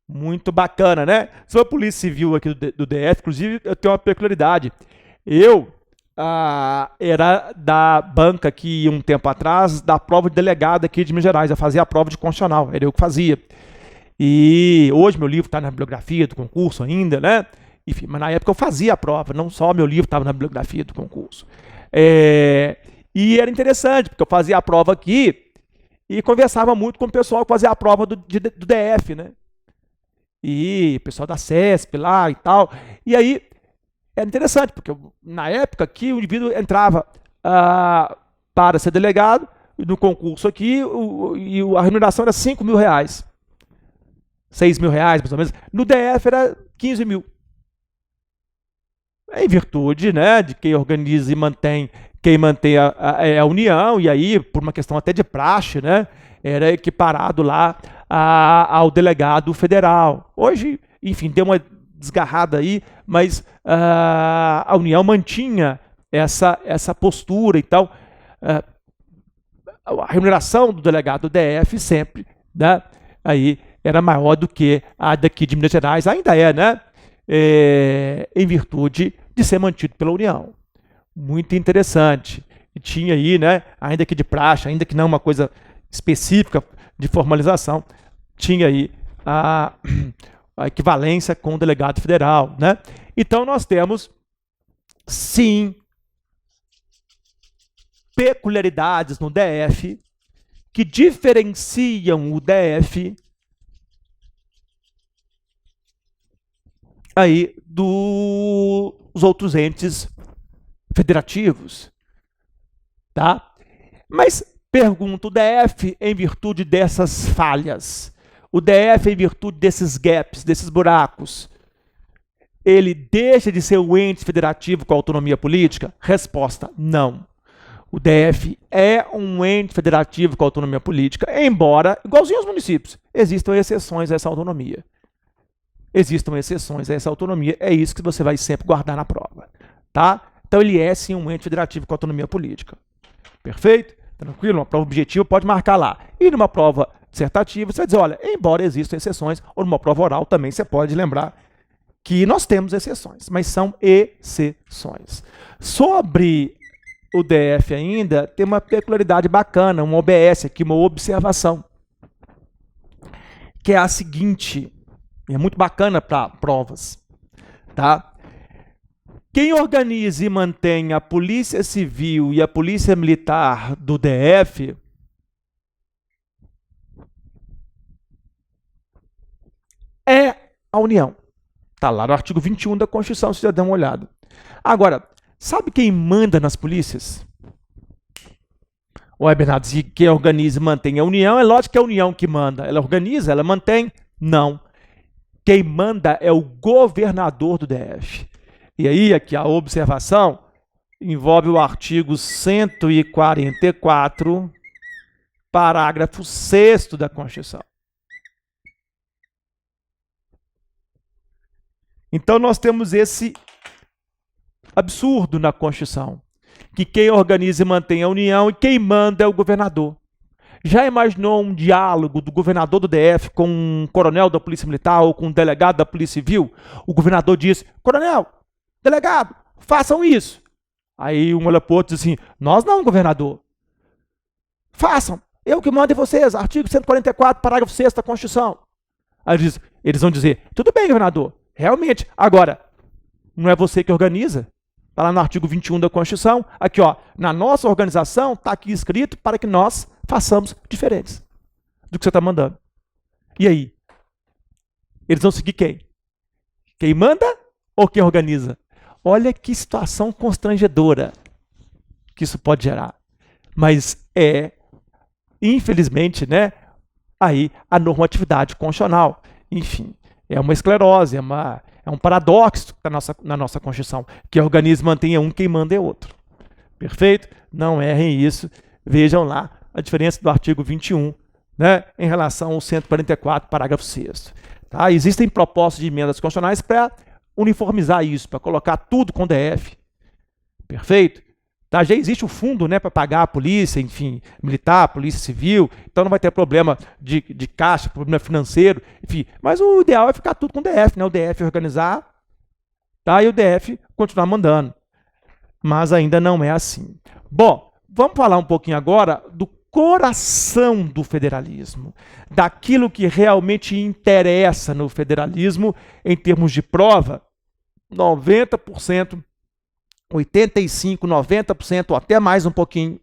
Muito bacana, né? Sou a Polícia Civil aqui do DF, inclusive eu tenho uma peculiaridade. Eu era da banca aqui um tempo atrás, da prova de delegado aqui de Minas Gerais. Eu fazia a prova de constitucional, era eu que fazia. E hoje meu livro está na bibliografia do concurso ainda, né? Enfim, mas na época eu fazia a prova, não só meu livro estava na bibliografia do concurso. E era interessante, porque eu fazia a prova aqui e conversava muito com o pessoal que fazia a prova do DF, né? E o pessoal da CESP lá e tal. E aí, era interessante, porque na época aqui o indivíduo entrava para ser delegado, e no concurso aqui, a remuneração era R$5.000. R$6.000, mais ou menos. No DF era 15 mil. Em virtude, né, de quem organiza e mantém, quem mantém a União, e aí, por uma questão até de praxe, né, era equiparado lá ao delegado federal. Hoje, enfim, deu uma desgarrada aí, mas a União mantinha essa postura e tal. A remuneração do delegado do DF sempre, né, aí era maior do que a daqui de Minas Gerais, ainda é, né? Em virtude de ser mantido pela União. Muito interessante. E tinha aí, né, ainda que de praxe, ainda que não uma coisa específica de formalização, tinha aí a equivalência com o delegado federal, né? Então nós temos, sim, peculiaridades no DF que diferenciam o DF aí dos outros entes federativos, tá? Mas pergunto, o DF, em virtude dessas falhas, o DF, em virtude desses gaps, desses buracos, ele deixa de ser um ente federativo com autonomia política? Resposta, não. O DF é um ente federativo com autonomia política, embora, igualzinho aos municípios, existam exceções a essa autonomia. Existam exceções a essa autonomia, é isso que você vai sempre guardar na prova, tá? Então ele é sim um ente federativo com autonomia política. Perfeito? Tranquilo? Uma prova objetiva pode marcar lá. E numa prova dissertativa, você vai dizer, olha, embora existam exceções, ou numa prova oral também você pode lembrar que nós temos exceções, mas são exceções. Sobre o DF ainda, tem uma peculiaridade bacana, uma OBS aqui, uma observação, que é a seguinte, é muito bacana para provas, tá? Quem organiza e mantém a Polícia Civil e a Polícia Militar do DF é a União. Está lá no artigo 21 da Constituição, se já dá uma olhada. Agora, sabe quem manda nas polícias? Ué, Bernardo, se quem organiza e mantém a União, é lógico que é a União que manda. Ela organiza, ela mantém? Não. Quem manda é o governador do DF. E aí, aqui a observação envolve o artigo 144, parágrafo 6º da Constituição. Então, nós temos esse absurdo na Constituição, que quem organiza e mantém a União e quem manda é o governador. Já imaginou um diálogo do governador do DF com um coronel da Polícia Militar ou com um delegado da Polícia Civil? O governador diz, coronel, delegado, façam isso. Aí um olha para o outro e diz assim, nós não, governador. Façam, eu que mando em vocês, artigo 144, parágrafo 6º da Constituição. Aí eles vão dizer, tudo bem, governador, realmente, agora, não é você que organiza? Está lá no artigo 21 da Constituição, aqui ó, na nossa organização está aqui escrito para que nós façamos diferentes do que você está mandando. E aí? Eles vão seguir quem? Quem manda ou quem organiza? Olha que situação constrangedora que isso pode gerar. Mas infelizmente, né, aí a normatividade constitucional. Enfim, é uma esclerose, é um paradoxo na nossa Constituição, que organiza e mantém um, quem manda é outro. Perfeito? Não errem isso. Vejam lá a diferença do artigo 21, né, em relação ao 144, parágrafo 6º. Tá? Existem propostas de emendas constitucionais para uniformizar isso, para colocar tudo com DF. Perfeito? Tá? Já existe o fundo, né, para pagar a polícia, enfim, militar, polícia civil, então não vai ter problema de caixa, problema financeiro, enfim. Mas o ideal é ficar tudo com o DF, né? O DF organizar, tá? E o DF continuar mandando. Mas ainda não é assim. Bom, vamos falar um pouquinho agora do coração do federalismo, daquilo que realmente interessa no federalismo em termos de prova. 90%, 85%, 90% ou até mais um pouquinho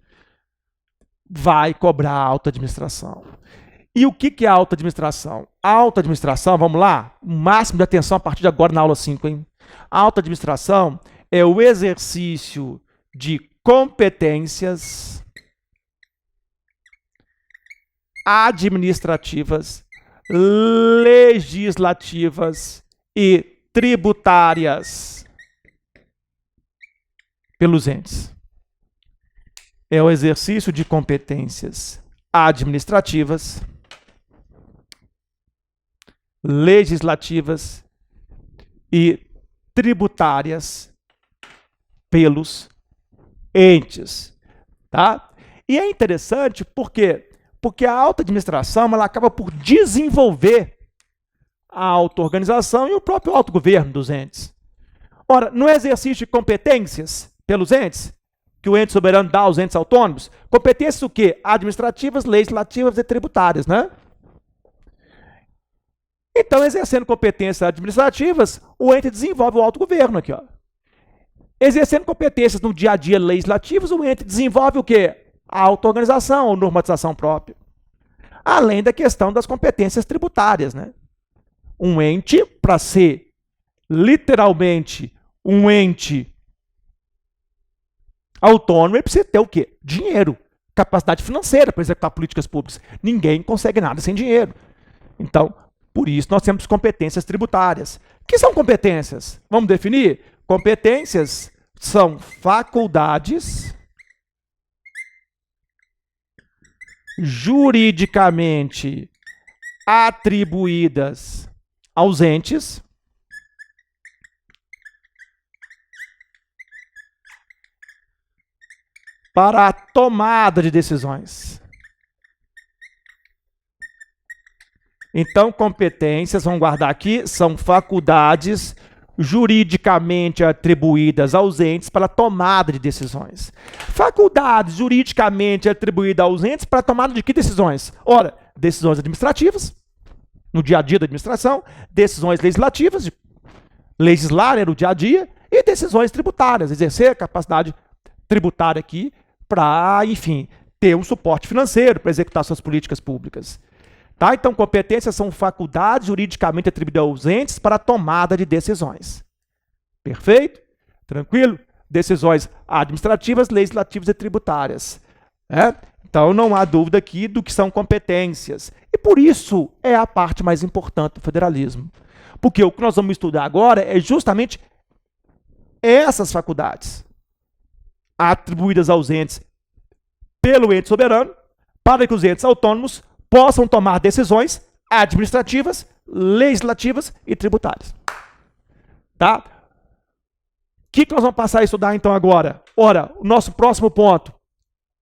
vai cobrar a alta administração. E o que é a alta administração? A alta administração, vamos lá, o máximo de atenção a partir de agora na aula 5, hein? A alta administração é o exercício de competências administrativas, legislativas e tributárias pelos entes. É o exercício de competências administrativas, legislativas e tributárias pelos entes, tá? E é interessante porque a alta administração ela acaba por desenvolver a auto-organização e o próprio autogoverno dos entes. Ora, no exercício de competências pelos entes, que o ente soberano dá aos entes autônomos, competências o quê? Administrativas, legislativas e tributárias, né? Então, exercendo competências administrativas, o ente desenvolve o autogoverno aqui, ó. Exercendo competências no dia a dia legislativos, o ente desenvolve o quê? A auto-organização ou normatização própria. Além da questão das competências tributárias, né? Um ente, para ser literalmente um ente autônomo, ele precisa ter o quê? Dinheiro, capacidade financeira para executar políticas públicas. Ninguém consegue nada sem dinheiro. Então, por isso nós temos competências tributárias. O que são competências? Vamos definir? Competências são faculdades juridicamente atribuídas aos entes para a tomada de decisões. Então, competências, vamos guardar aqui, são faculdades juridicamente atribuídas aos entes para a tomada de decisões. Faculdades juridicamente atribuídas aos entes para a tomada de que decisões? Ora, decisões administrativas, no dia a dia da administração, decisões legislativas, legislar era o dia a dia, E decisões tributárias, exercer a capacidade tributária aqui para, enfim, ter um suporte financeiro para executar suas políticas públicas. Tá? Então, competências são faculdades juridicamente atribuídas aos entes para a tomada de decisões. Perfeito? Tranquilo? Decisões administrativas, legislativas e tributárias. Então, não há dúvida aqui do que são competências. E por isso é a parte mais importante do federalismo. Porque o que nós vamos estudar agora é justamente essas faculdades atribuídas aos entes pelo ente soberano, para que os entes autônomos possam tomar decisões administrativas, legislativas e tributárias. Tá? O que nós vamos passar a estudar então agora? Ora, o nosso próximo ponto,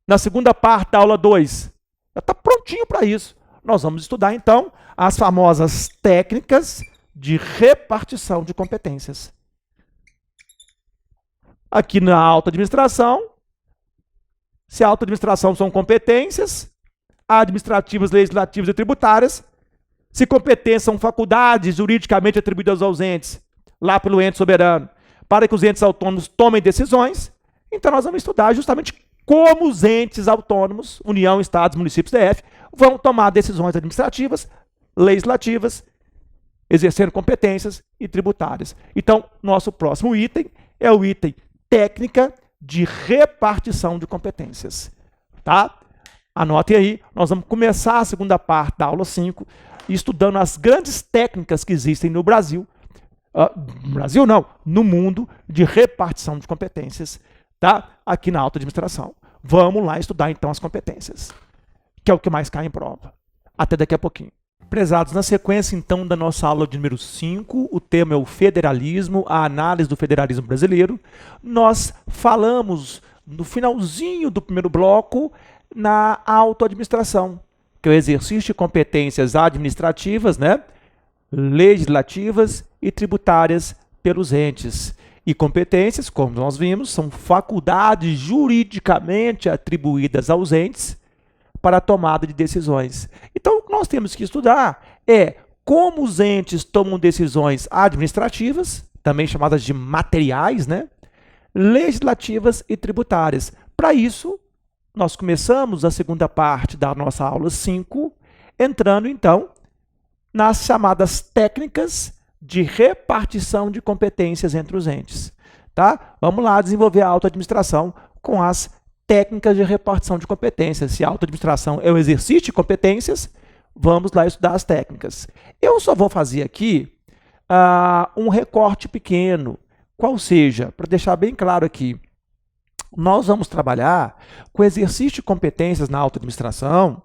na segunda parte da aula 2, já está prontinho para isso. Nós vamos estudar então as famosas técnicas de repartição de competências. Aqui na alta administração, se a alta administração são competências administrativas, legislativas e tributárias, se competências são faculdades juridicamente atribuídas aos entes, lá pelo ente soberano, para que os entes autônomos tomem decisões, então nós vamos estudar justamente como os entes autônomos, União, Estados, Municípios, DF, vão tomar decisões administrativas, legislativas, exercendo competências e tributárias. Então, nosso próximo item é o item técnica de repartição de competências. Tá? Anotem aí, nós vamos começar a segunda parte da aula 5, estudando as grandes técnicas que existem no Brasil, no Brasil não, no mundo, de repartição de competências, tá? Aqui na alta administração. Vamos lá estudar então as competências, que é o que mais cai em prova. Até daqui a pouquinho. Prezados, na sequência então da nossa aula de número 5, o tema é o federalismo, a análise do federalismo brasileiro. Nós falamos no finalzinho do primeiro bloco na autoadministração, que é o exercício de competências administrativas, né, legislativas e tributárias pelos entes. E competências, como nós vimos, são faculdades juridicamente atribuídas aos entes para a tomada de decisões. Então, o que nós temos que estudar é como os entes tomam decisões administrativas, também chamadas de materiais, né, legislativas e tributárias. Para isso, nós começamos a segunda parte da nossa aula 5, entrando, então, nas chamadas técnicas de repartição de competências entre os entes. Tá? Vamos lá desenvolver a autoadministração com as técnicas de repartição de competências. Se a autoadministração é o exercício de competências, vamos lá estudar as técnicas. Eu só vou fazer aqui um recorte pequeno, qual seja, para deixar bem claro aqui, nós vamos trabalhar com exercício de competências na autoadministração,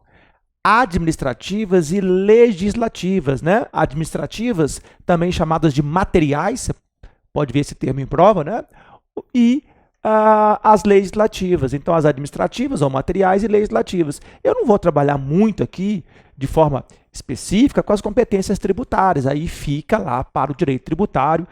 administrativas e legislativas, né? Administrativas, também chamadas de materiais, você pode ver esse termo em prova, né? E as legislativas, então as administrativas ou materiais e legislativas. Eu não vou trabalhar muito aqui, de forma específica, com as competências tributárias, aí fica lá para o direito tributário,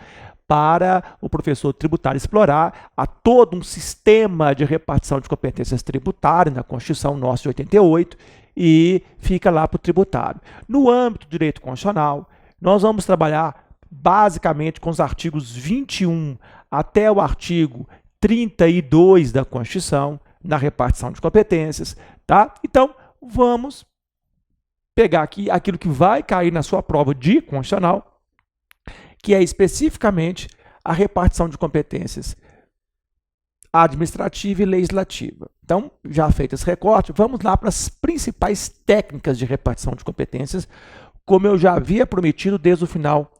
para o professor tributário explorar a todo um sistema de repartição de competências tributárias na Constituição nossa de 88 e fica lá para o tributário. No âmbito do direito constitucional, nós vamos trabalhar basicamente com os artigos 21 até o artigo 32 da Constituição na repartição de competências, tá? Então, vamos pegar aqui aquilo que vai cair na sua prova de constitucional, que é especificamente a repartição de competências administrativa e legislativa. Então, já feito esse recorte, vamos lá para as principais técnicas de repartição de competências, como eu já havia prometido desde o final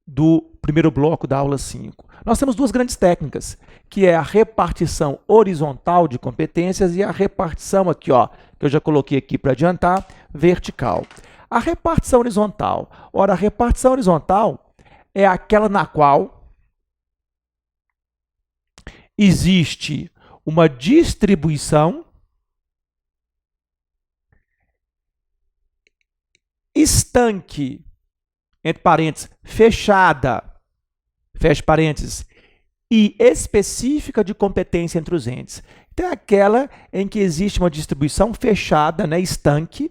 do primeiro bloco da aula 5. Nós temos duas grandes técnicas, que é a repartição horizontal de competências e a repartição aqui, ó, que eu já coloquei aqui para adiantar, vertical. A repartição horizontal. Ora, a repartição horizontal é aquela na qual existe uma distribuição estanque, entre parênteses, fechada, fecha parênteses, e específica de competência entre os entes. Então, é aquela em que existe uma distribuição fechada, né, estanque,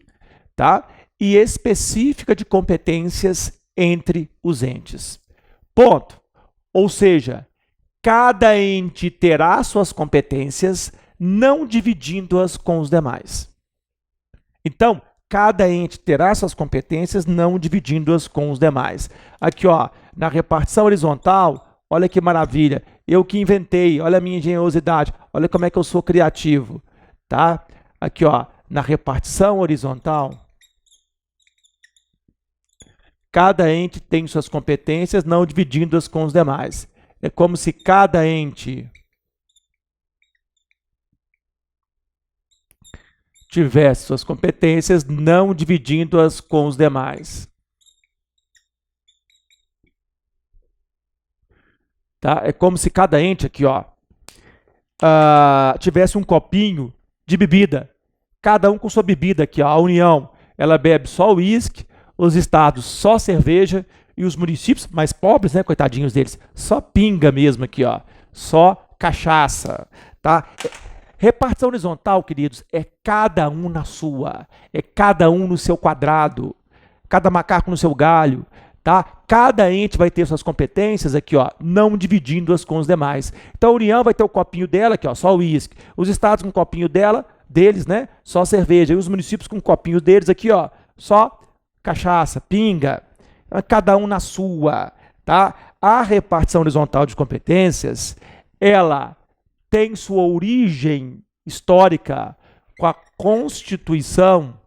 tá? E específica de competências entre os entes. Ponto. Ou seja, cada ente terá suas competências, não dividindo-as com os demais. Então, cada ente terá suas competências, não dividindo-as com os demais. Aqui, ó, na repartição horizontal, olha que maravilha. Eu que inventei, olha a minha engenhosidade, olha como é que eu sou criativo, tá? Aqui, ó, na repartição horizontal, cada ente tem suas competências, não dividindo-as com os demais. É como se cada ente tivesse suas competências, não dividindo-as com os demais. Tá? É como se cada ente aqui, ó, tivesse um copinho de bebida. Cada um com sua bebida aqui, ó. A União, ela bebe só uísque, os estados só cerveja e os municípios mais pobres, né, coitadinhos deles, só pinga mesmo aqui, ó. Só cachaça, tá? Repartição horizontal, queridos, é cada um na sua, é cada um no seu quadrado, cada macaco no seu galho, tá? Cada ente vai ter suas competências aqui, ó, não dividindo-as com os demais. Então a União vai ter o copinho dela aqui, ó, só uísque. Os estados com o copinho deles, né, só cerveja. E os municípios com o copinho deles aqui, ó, só cachaça, pinga. Cada um na sua, tá? A repartição horizontal de competências, ela tem sua origem histórica com a Constituição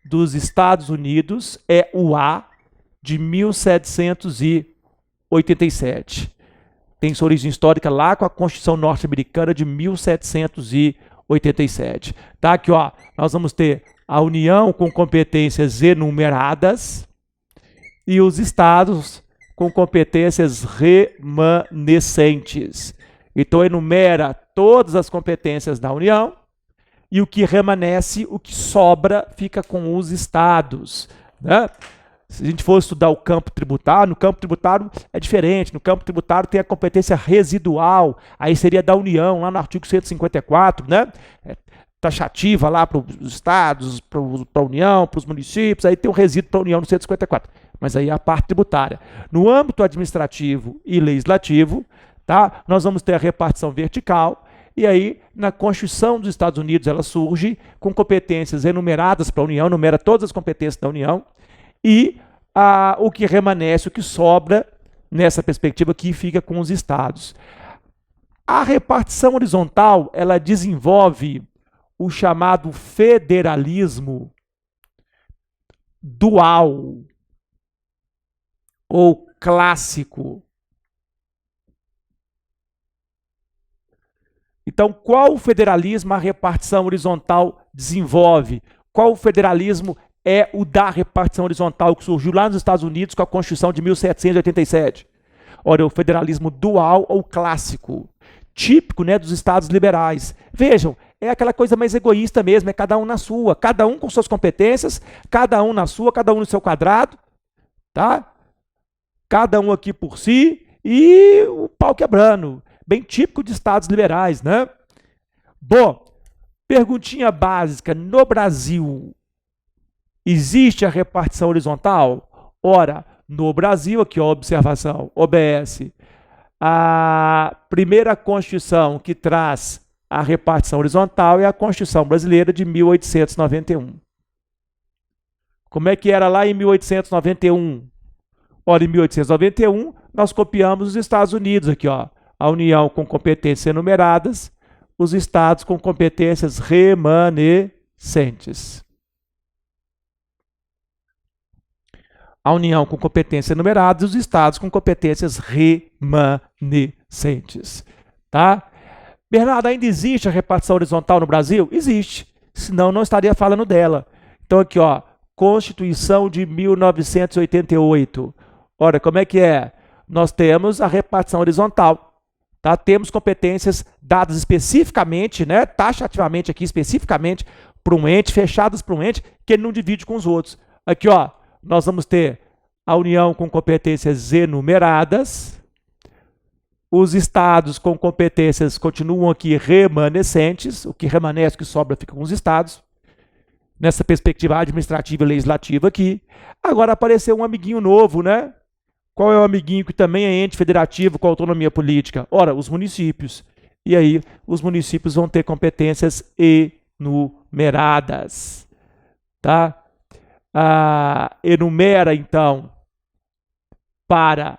dos Estados Unidos, é o A, de 1787. Tem sua origem histórica lá com a Constituição norte-americana de 1787. Tá aqui, ó, nós vamos ter a União com competências enumeradas e os estados com competências remanescentes. Então, enumera todas as competências da União e o que remanesce, o que sobra, fica com os estados, né? Se a gente for estudar o campo tributário, no campo tributário é diferente. No campo tributário tem a competência residual, aí seria da União, lá no artigo 154, né? Taxativa lá para os estados, para a União, para os municípios, aí tem o resíduo para a União no 154. Mas aí é a parte tributária. No âmbito administrativo e legislativo, tá? Nós vamos ter a repartição vertical, e aí, na Constituição dos Estados Unidos, ela surge com competências enumeradas para a União, enumera todas as competências da União, e o que remanesce, o que sobra, nessa perspectiva aqui, fica com os estados. A repartição horizontal, ela desenvolve o chamado federalismo dual, ou clássico. Então, qual federalismo a repartição horizontal desenvolve? Qual federalismo é o da repartição horizontal que surgiu lá nos Estados Unidos com a Constituição de 1787? Ora, o federalismo dual ou clássico, típico, né, dos estados liberais. Vejam, é aquela coisa mais egoísta mesmo, é cada um na sua, cada um com suas competências, cada um na sua, cada um no seu quadrado, tá? Cada um aqui por si e o pau quebrando. Bem típico de estados liberais, né? Bom, perguntinha básica, no Brasil, existe a repartição horizontal? Ora, no Brasil, aqui ó, observação, OBS, a primeira Constituição que traz a repartição horizontal é a Constituição Brasileira de 1891. Como é que era lá em 1891? Ora, em 1891, nós copiamos os Estados Unidos aqui, ó. A União com competências enumeradas, os estados com competências remanescentes. A União com competências enumeradas e os estados com competências remanescentes. Tá? Bernardo, ainda existe a repartição horizontal no Brasil? Existe, senão não estaria falando dela. Então aqui, ó, Constituição de 1988. Ora, como é que é? Nós temos a repartição horizontal. Tá? Temos competências dadas especificamente, né, taxativamente aqui, especificamente para um ente, fechadas para um ente, que ele não divide com os outros. Aqui, ó, nós vamos ter a União com competências enumeradas, os estados com competências continuam aqui remanescentes, o que remanesce, o que sobra fica com os estados, nessa perspectiva administrativa e legislativa aqui. Agora apareceu um amiguinho novo, né? Qual é o amiguinho que também é ente federativo com autonomia política? Ora, os municípios. E aí, os municípios vão ter competências enumeradas. Tá? Enumera, então, para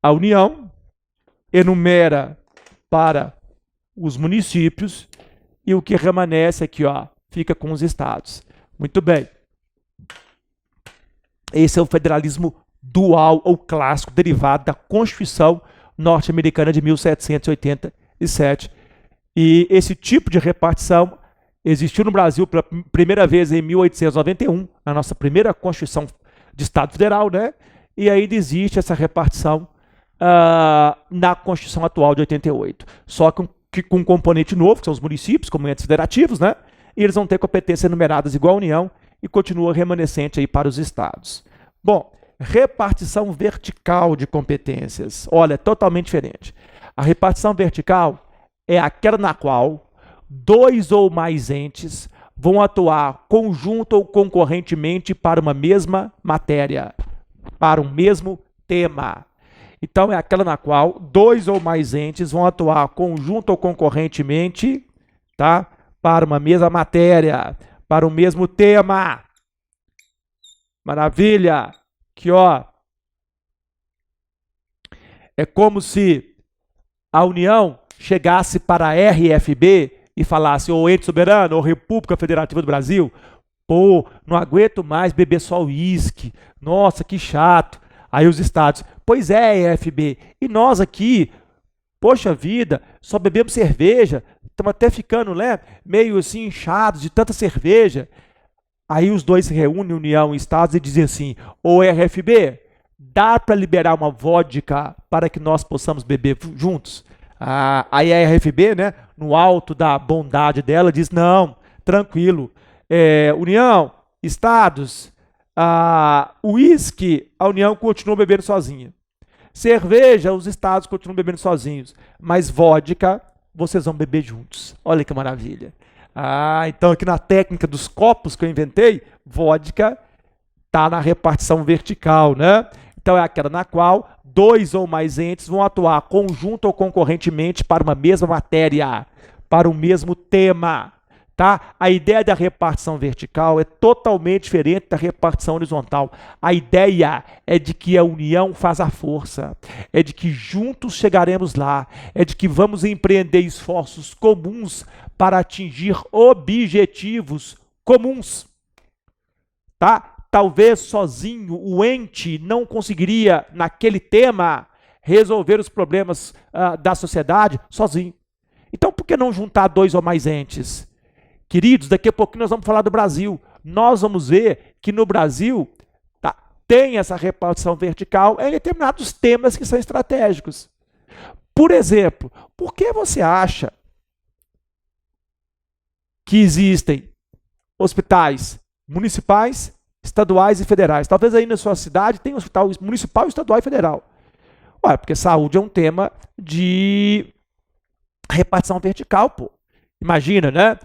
a União, enumera para os municípios, e o que remanesce aqui, ó, fica com os estados. Muito bem. Esse é o federalismo dual ou clássico, derivado da Constituição norte-americana de 1787. E esse tipo de repartição existiu no Brasil pela primeira vez em 1891, na nossa primeira Constituição de Estado Federal, né? E ainda existe essa repartição na Constituição atual de 88. Só que com um componente novo, que são os municípios, como entes federativos, né? E eles vão ter competências enumeradas igual à União e continua remanescente aí para os estados. Bom, repartição vertical de competências. Olha, é totalmente diferente. A repartição vertical é aquela na qual dois ou mais entes vão atuar conjunto ou concorrentemente para uma mesma matéria, para um mesmo tema. Então, é aquela na qual dois ou mais entes vão atuar conjunto ou concorrentemente, tá? Para uma mesma matéria, para o mesmo tema. Maravilha! Que, ó, é como se a União chegasse para a RFB e falasse, ô ente soberano, ô República Federativa do Brasil, pô, não aguento mais beber só uísque, nossa, que chato. Aí os estados, pois é, RFB, e nós aqui, poxa vida, só bebemos cerveja, estamos até ficando, né, meio assim inchados de tanta cerveja. Aí os dois se reúnem, União e Estados, e dizem assim, ô RFB, dá para liberar uma vodka para que nós possamos beber juntos? Aí a RFB, né, no alto da bondade dela, diz, não, tranquilo, União, Estados, uísque, a União continua bebendo sozinha. Cerveja, os estados continuam bebendo sozinhos. Mas vodka, vocês vão beber juntos. Olha que maravilha. Então aqui na técnica dos copos que eu inventei, vodka está na repartição vertical, né? Então é aquela na qual dois ou mais entes vão atuar conjunto ou concorrentemente para uma mesma matéria, para o mesmo tema. Tá? A ideia da repartição vertical é totalmente diferente da repartição horizontal. A ideia é de que a união faz a força, é de que juntos chegaremos lá, é de que vamos empreender esforços comuns para atingir objetivos comuns. Tá? Talvez sozinho o ente não conseguiria, naquele tema, resolver os problemas da sociedade sozinho. Então, por que não juntar dois ou mais entes? Queridos, daqui a pouquinho nós vamos falar do Brasil. Nós vamos ver que no Brasil tem essa repartição vertical em determinados temas que são estratégicos. Por exemplo, por que você acha que existem hospitais municipais, estaduais e federais? Talvez aí na sua cidade tenha hospital municipal, estadual e federal. Ué, porque saúde é um tema de repartição vertical, pô. Imagina, né?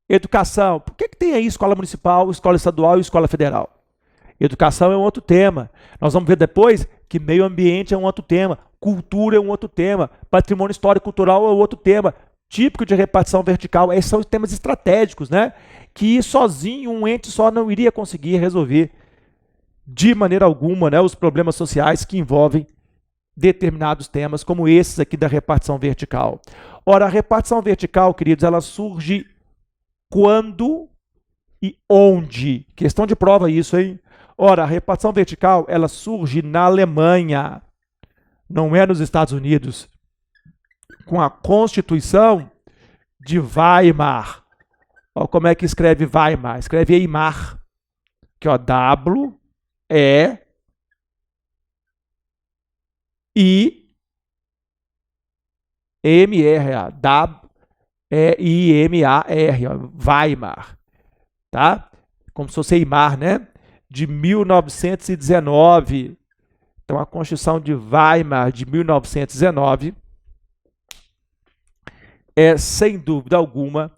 Educação. Por que tem aí escola municipal, escola estadual e escola federal? Educação é um outro tema. Nós vamos ver depois que meio ambiente é um outro tema, cultura é um outro tema, patrimônio histórico e cultural é um outro tema, típico de repartição vertical. Esses são os temas estratégicos, né? Que sozinho um ente só não iria conseguir resolver de maneira alguma, né, os problemas sociais que envolvem determinados temas, como esses aqui da repartição vertical. Ora, a repartição vertical, queridos, ela surge quando e onde? Questão de prova isso, hein? Ora, a repartição vertical, ela surge na Alemanha, não é nos Estados Unidos, com a Constituição de Weimar. Olha como é que escreve Weimar. Escreve Eimar, que ó, W-E-I-M-R, E-I-M-A-R, Weimar, tá? Como se fosse Eimar, né? De 1919. Então, a Constituição de Weimar, de 1919, é, sem dúvida alguma,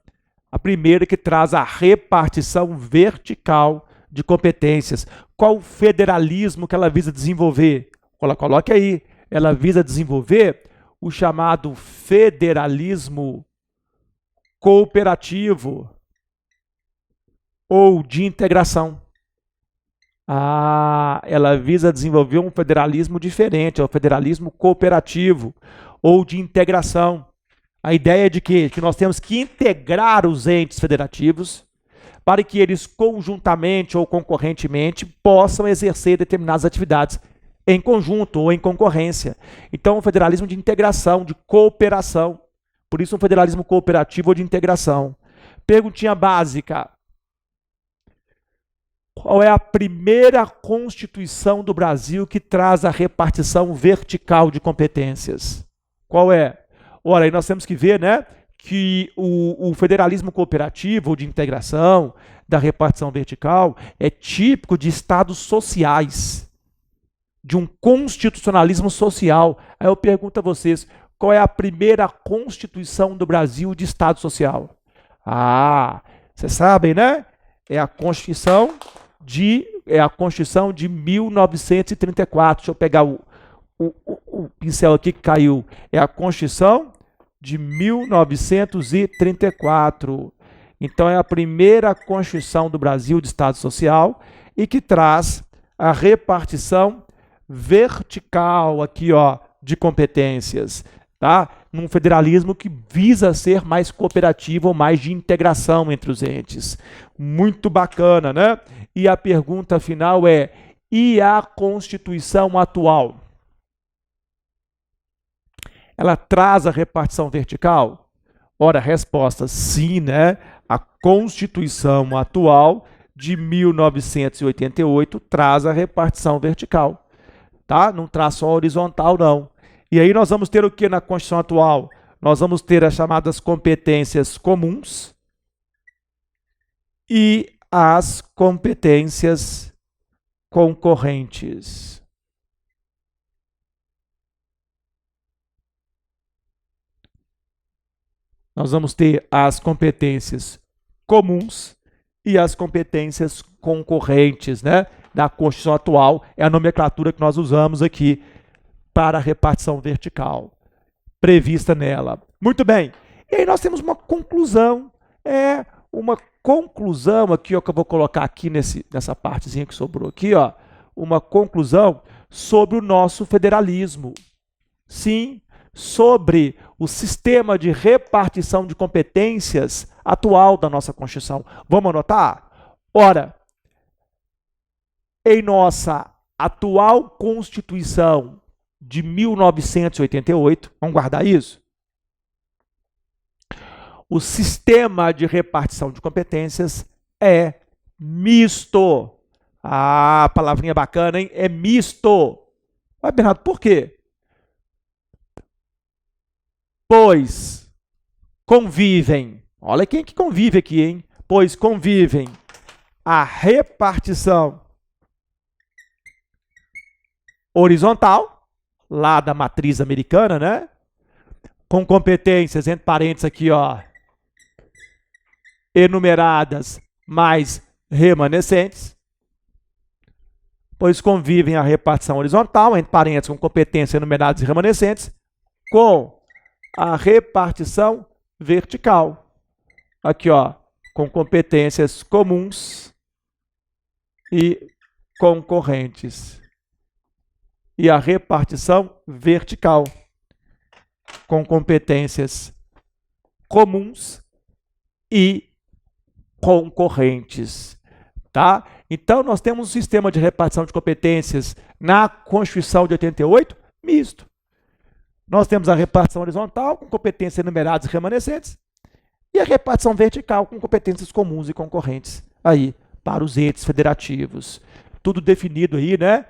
a primeira que traz a repartição vertical de competências. Qual o federalismo que ela visa desenvolver? Coloque aí. Ela visa desenvolver o chamado federalismo cooperativo ou de integração. Ela visa desenvolver um federalismo diferente, é o federalismo cooperativo ou de integração. A ideia é de quê? Que nós temos que integrar os entes federativos para que eles conjuntamente ou concorrentemente possam exercer determinadas atividades em conjunto ou em concorrência. Então, um federalismo de integração, de cooperação. Por isso, um federalismo cooperativo ou de integração. Perguntinha básica. Qual é a primeira Constituição do Brasil que traz a repartição vertical de competências? Qual é? Ora, aí nós temos que ver, né, que o federalismo cooperativo ou de integração, da repartição vertical, é típico de estados sociais, de um constitucionalismo social. Aí eu pergunto a vocês, qual é a primeira Constituição do Brasil de estado social? Vocês sabem, né? É a Constituição de 1934. Deixa eu pegar o pincel aqui que caiu. É a Constituição de 1934. Então, é a primeira Constituição do Brasil de Estado Social e que traz a repartição vertical aqui, ó, de competências, tá? Num federalismo que visa ser mais cooperativo ou mais de integração entre os entes. Muito bacana, né? E a pergunta final é: e a Constituição atual? Ela traz a repartição vertical? Ora, a resposta sim, né? A Constituição atual de 1988 traz a repartição vertical, tá? Não traz só horizontal, não. E aí nós vamos ter o que na Constituição atual? Nós vamos ter as chamadas competências comuns e as competências concorrentes. Nós vamos ter as competências comuns e as competências concorrentes, né? Da Constituição atual, é a nomenclatura que nós usamos aqui para a repartição vertical, prevista nela. Muito bem. E aí nós temos uma conclusão, aqui, ó, que eu vou colocar aqui nessa partezinha que sobrou aqui, ó, uma conclusão sobre o nosso federalismo. Sim, sobre o sistema de repartição de competências atual da nossa Constituição. Vamos anotar? Ora, em nossa atual Constituição de 1988, vamos guardar isso? O sistema de repartição de competências é misto. Palavrinha bacana, hein? É misto. Mas, Bernardo, por quê? Pois convivem, olha quem que convive aqui, hein? Pois convivem a repartição horizontal, lá da matriz americana, né? Com competências, entre parênteses aqui, ó, enumeradas mais remanescentes, pois convivem a repartição horizontal, entre parênteses, com competências enumeradas e remanescentes, com a repartição vertical. Aqui, ó, com competências comuns e concorrentes. E a repartição vertical, com competências comuns e concorrentes, tá? Então, nós temos um sistema de repartição de competências na Constituição de 88 misto. Nós temos a repartição horizontal, com competências enumeradas e remanescentes, e a repartição vertical, com competências comuns e concorrentes, aí, para os entes federativos. Tudo definido aí, né,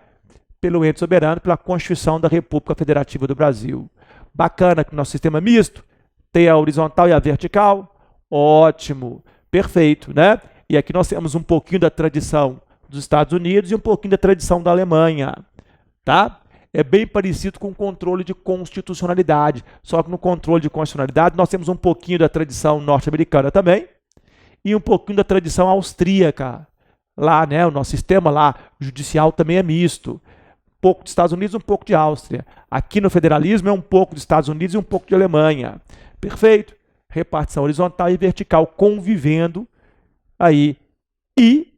pelo ente soberano, pela Constituição da República Federativa do Brasil. Bacana que o nosso sistema misto tem a horizontal e a vertical. Ótimo, perfeito, né? E aqui nós temos um pouquinho da tradição dos Estados Unidos e um pouquinho da tradição da Alemanha, tá? É bem parecido com o controle de constitucionalidade, só que no controle de constitucionalidade nós temos um pouquinho da tradição norte-americana também e um pouquinho da tradição austríaca. Lá, né, o nosso sistema lá judicial também é misto. pouco dos Estados Unidos, um pouco de Áustria. Aqui no federalismo é um pouco dos Estados Unidos e um pouco de Alemanha. Perfeito? Repartição horizontal e vertical convivendo aí. E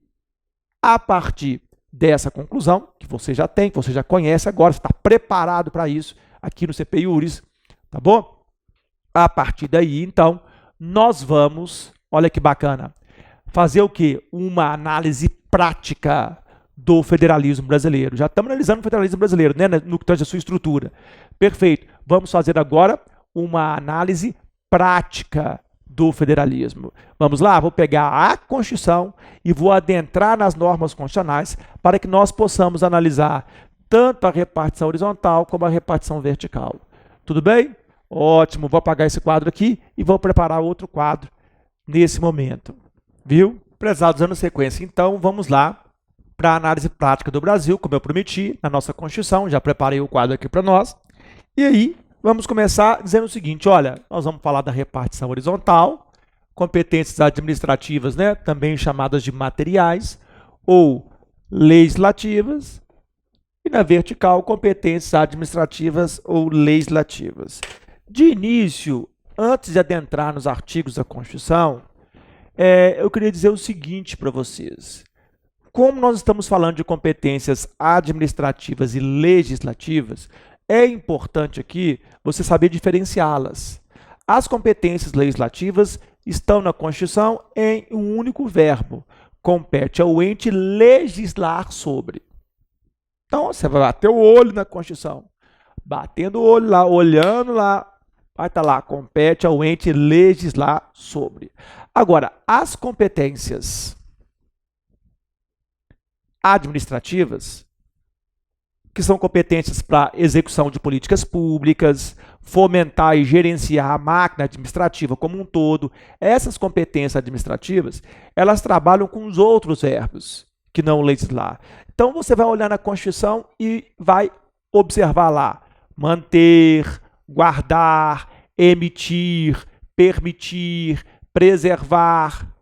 a partir dessa conclusão, que você já tem, que você já conhece agora, você está preparado para isso aqui no CPI URIS, tá bom? A partir daí, então, nós vamos, olha que bacana, fazer o quê? Uma análise prática do federalismo brasileiro. Já estamos analisando o federalismo brasileiro, né, no que tange a sua estrutura. Perfeito. Vamos fazer agora uma análise prática do federalismo. Vamos lá? Vou pegar a Constituição e vou adentrar nas normas constitucionais para que nós possamos analisar tanto a repartição horizontal como a repartição vertical. Tudo bem? Ótimo. Vou apagar esse quadro aqui e vou preparar outro quadro nesse momento. Viu? Prezados, dando sequência. Então, vamos lá para a análise prática do Brasil, como eu prometi, na nossa Constituição. Já preparei o quadro aqui para nós. E aí, vamos começar dizendo o seguinte, olha, nós vamos falar da repartição horizontal, competências administrativas, né, também chamadas de materiais, ou legislativas, e na vertical, competências administrativas ou legislativas. De início, antes de adentrar nos artigos da Constituição, eu queria dizer o seguinte para vocês. Como nós estamos falando de competências administrativas e legislativas, é importante aqui você saber diferenciá-las. As competências legislativas estão na Constituição em um único verbo. Compete ao ente legislar sobre. Então, você vai bater o olho na Constituição. Batendo o olho lá, olhando lá, vai estar lá, compete ao ente legislar sobre. Agora, as competências administrativas, que são competências para execução de políticas públicas, fomentar e gerenciar a máquina administrativa como um todo. Essas competências administrativas, elas trabalham com os outros verbos, que não legislar. Então, você vai olhar na Constituição e vai observar lá, manter, guardar, emitir, permitir, preservar,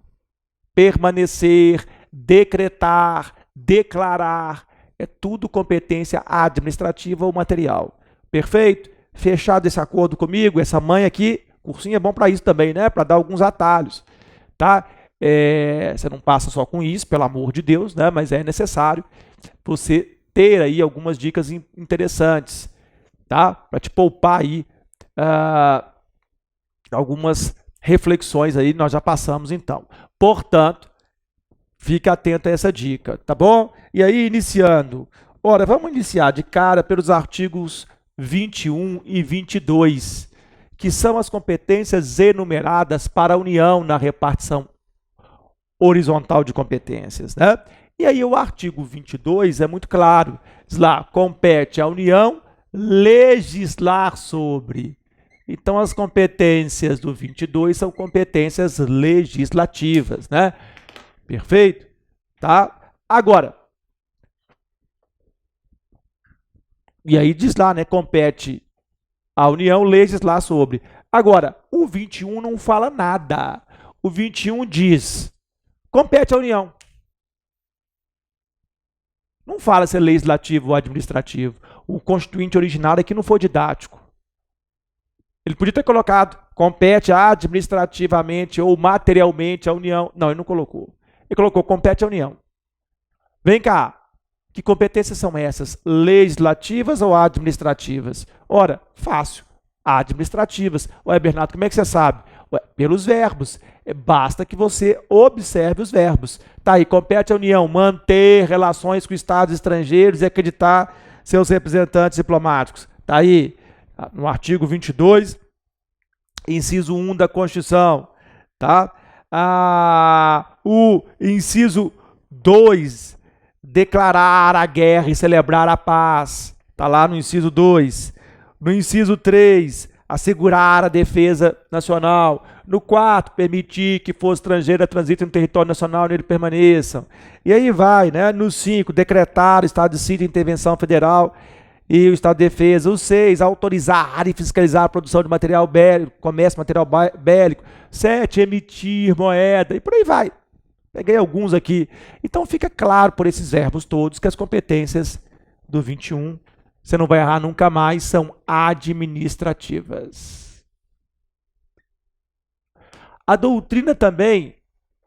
permanecer, decretar, declarar, é tudo competência administrativa ou material. Perfeito? Fechado esse acordo comigo? Essa mãe aqui, cursinho é bom para isso também, né? Para dar alguns atalhos, tá? Você não passa só com isso, pelo amor de Deus, né? Mas é necessário você ter aí algumas dicas interessantes, tá? Para te poupar aí algumas reflexões aí, nós já passamos então. Portanto, fica atento a essa dica, tá bom? E aí, iniciando. Ora, vamos iniciar de cara pelos artigos 21 e 22, que são as competências enumeradas para a União na repartição horizontal de competências, né? E aí, o artigo 22 é muito claro. Diz lá, compete à União legislar sobre. Então, as competências do 22 são competências legislativas, né? Perfeito? Tá? Agora, e aí diz lá, né? Compete à União legislar sobre. Agora, o 21 não fala nada. O 21 diz, compete à União. Não fala se é legislativo ou administrativo. O constituinte originário aqui não foi didático. Ele podia ter colocado, compete administrativamente ou materialmente à União. Não, ele não colocou. Ele colocou, compete à União. Vem cá, que competências são essas? Legislativas ou administrativas? Ora, fácil, administrativas. Ué, Bernardo, como é que você sabe? Ué, pelos verbos. Basta que você observe os verbos. Tá aí, compete à União manter relações com estados estrangeiros e acreditar seus representantes diplomáticos. Tá aí, no artigo 22, inciso 1 da Constituição. Tá? O inciso 2, declarar a guerra e celebrar a paz. Está lá no inciso 2. No inciso 3, assegurar a defesa nacional. No 4, permitir que for estrangeira transite no território nacional e nele permaneçam. E aí vai, né? No 5, decretar o estado de sítio e intervenção federal e o estado de defesa. O 6, autorizar e fiscalizar a produção de material bélico, comércio de material bélico. 7, emitir moeda, e por aí vai. Peguei alguns aqui. Então fica claro por esses verbos todos que as competências do 21, você não vai errar nunca mais, são administrativas. A doutrina também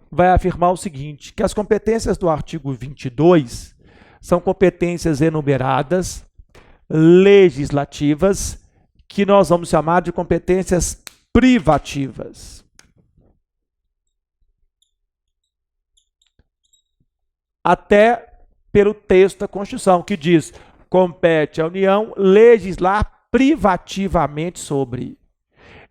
vai afirmar o seguinte, que as competências do artigo 22 são competências enumeradas, legislativas, que nós vamos chamar de competências privativas. Até pelo texto da Constituição, que diz: compete à União legislar privativamente sobre.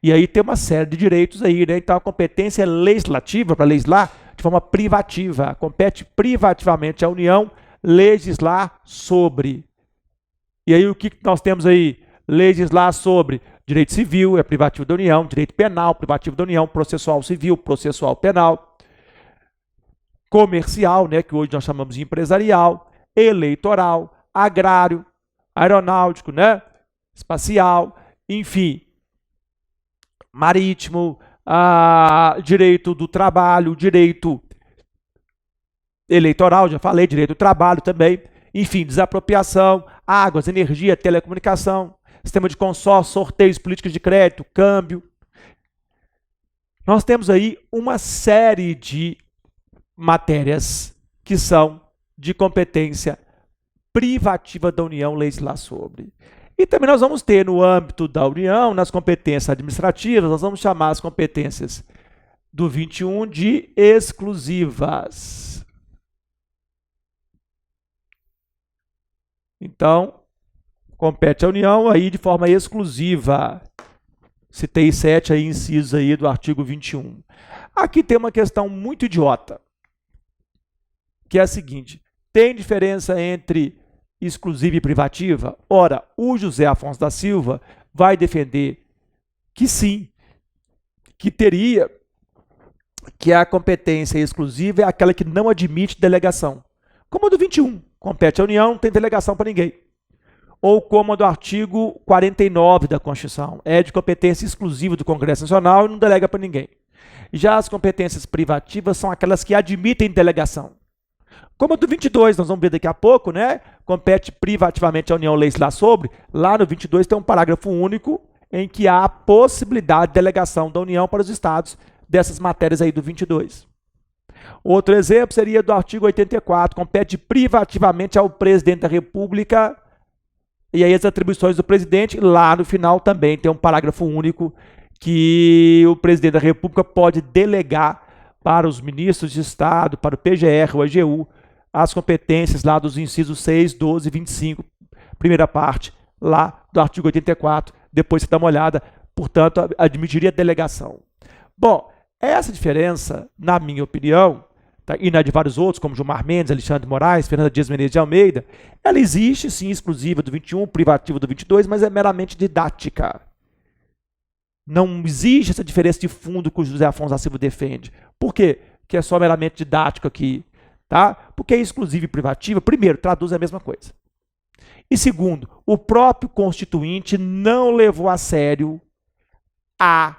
E aí tem uma série de direitos aí, né? Então a competência é legislativa, para legislar de forma privativa. Compete privativamente à União legislar sobre. E aí o que nós temos aí? Legislar sobre direito civil, é privativo da União, direito penal, privativo da União, processual civil, processual penal, comercial, né, que hoje nós chamamos de empresarial, eleitoral, agrário, aeronáutico, né, espacial, enfim, marítimo, direito do trabalho, direito eleitoral, já falei, direito do trabalho também, enfim, desapropriação, águas, energia, telecomunicação, sistema de consórcio, sorteios, políticas de crédito, câmbio. Nós temos aí uma série de matérias que são de competência privativa da União legislar sobre. E também nós vamos ter no âmbito da União, nas competências administrativas, nós vamos chamar as competências do 21 de exclusivas. Então, compete à União aí de forma exclusiva. Citei 7 aí, incisos aí do artigo 21. Aqui tem uma questão muito idiota, que é a seguinte: tem diferença entre exclusiva e privativa? Ora, o José Afonso da Silva vai defender que sim, que teria, que a competência exclusiva é aquela que não admite delegação. Como a do 21, compete à União, não tem delegação para ninguém. Ou como a do artigo 49 da Constituição, é de competência exclusiva do Congresso Nacional e não delega para ninguém. Já as competências privativas são aquelas que admitem delegação. Como a do 22, nós vamos ver daqui a pouco, né? Compete privativamente à União legislar sobre. Lá no 22 tem um parágrafo único em que há a possibilidade de delegação da União para os estados dessas matérias aí do 22. Outro exemplo seria do artigo 84, compete privativamente ao presidente da República, e aí as atribuições do presidente, lá no final também tem um parágrafo único que o presidente da República pode delegar para os ministros de Estado, para o PGR, o AGU, as competências lá dos incisos 6, 12 e 25, primeira parte, lá do artigo 84, depois você dá uma olhada, portanto, admitiria delegação. Bom, essa diferença, na minha opinião, tá, e na de vários outros, como Gilmar Mendes, Alexandre de Moraes, Fernanda Dias Menezes de Almeida, ela existe, sim, exclusiva do 21, privativa do 22, mas é meramente didática. Não existe essa diferença de fundo que o José Afonso da Silva defende. Por quê? Que é só meramente didático aqui. Tá? Porque é exclusiva e privativa, primeiro, traduz a mesma coisa. E segundo, o próprio Constituinte não levou a sério a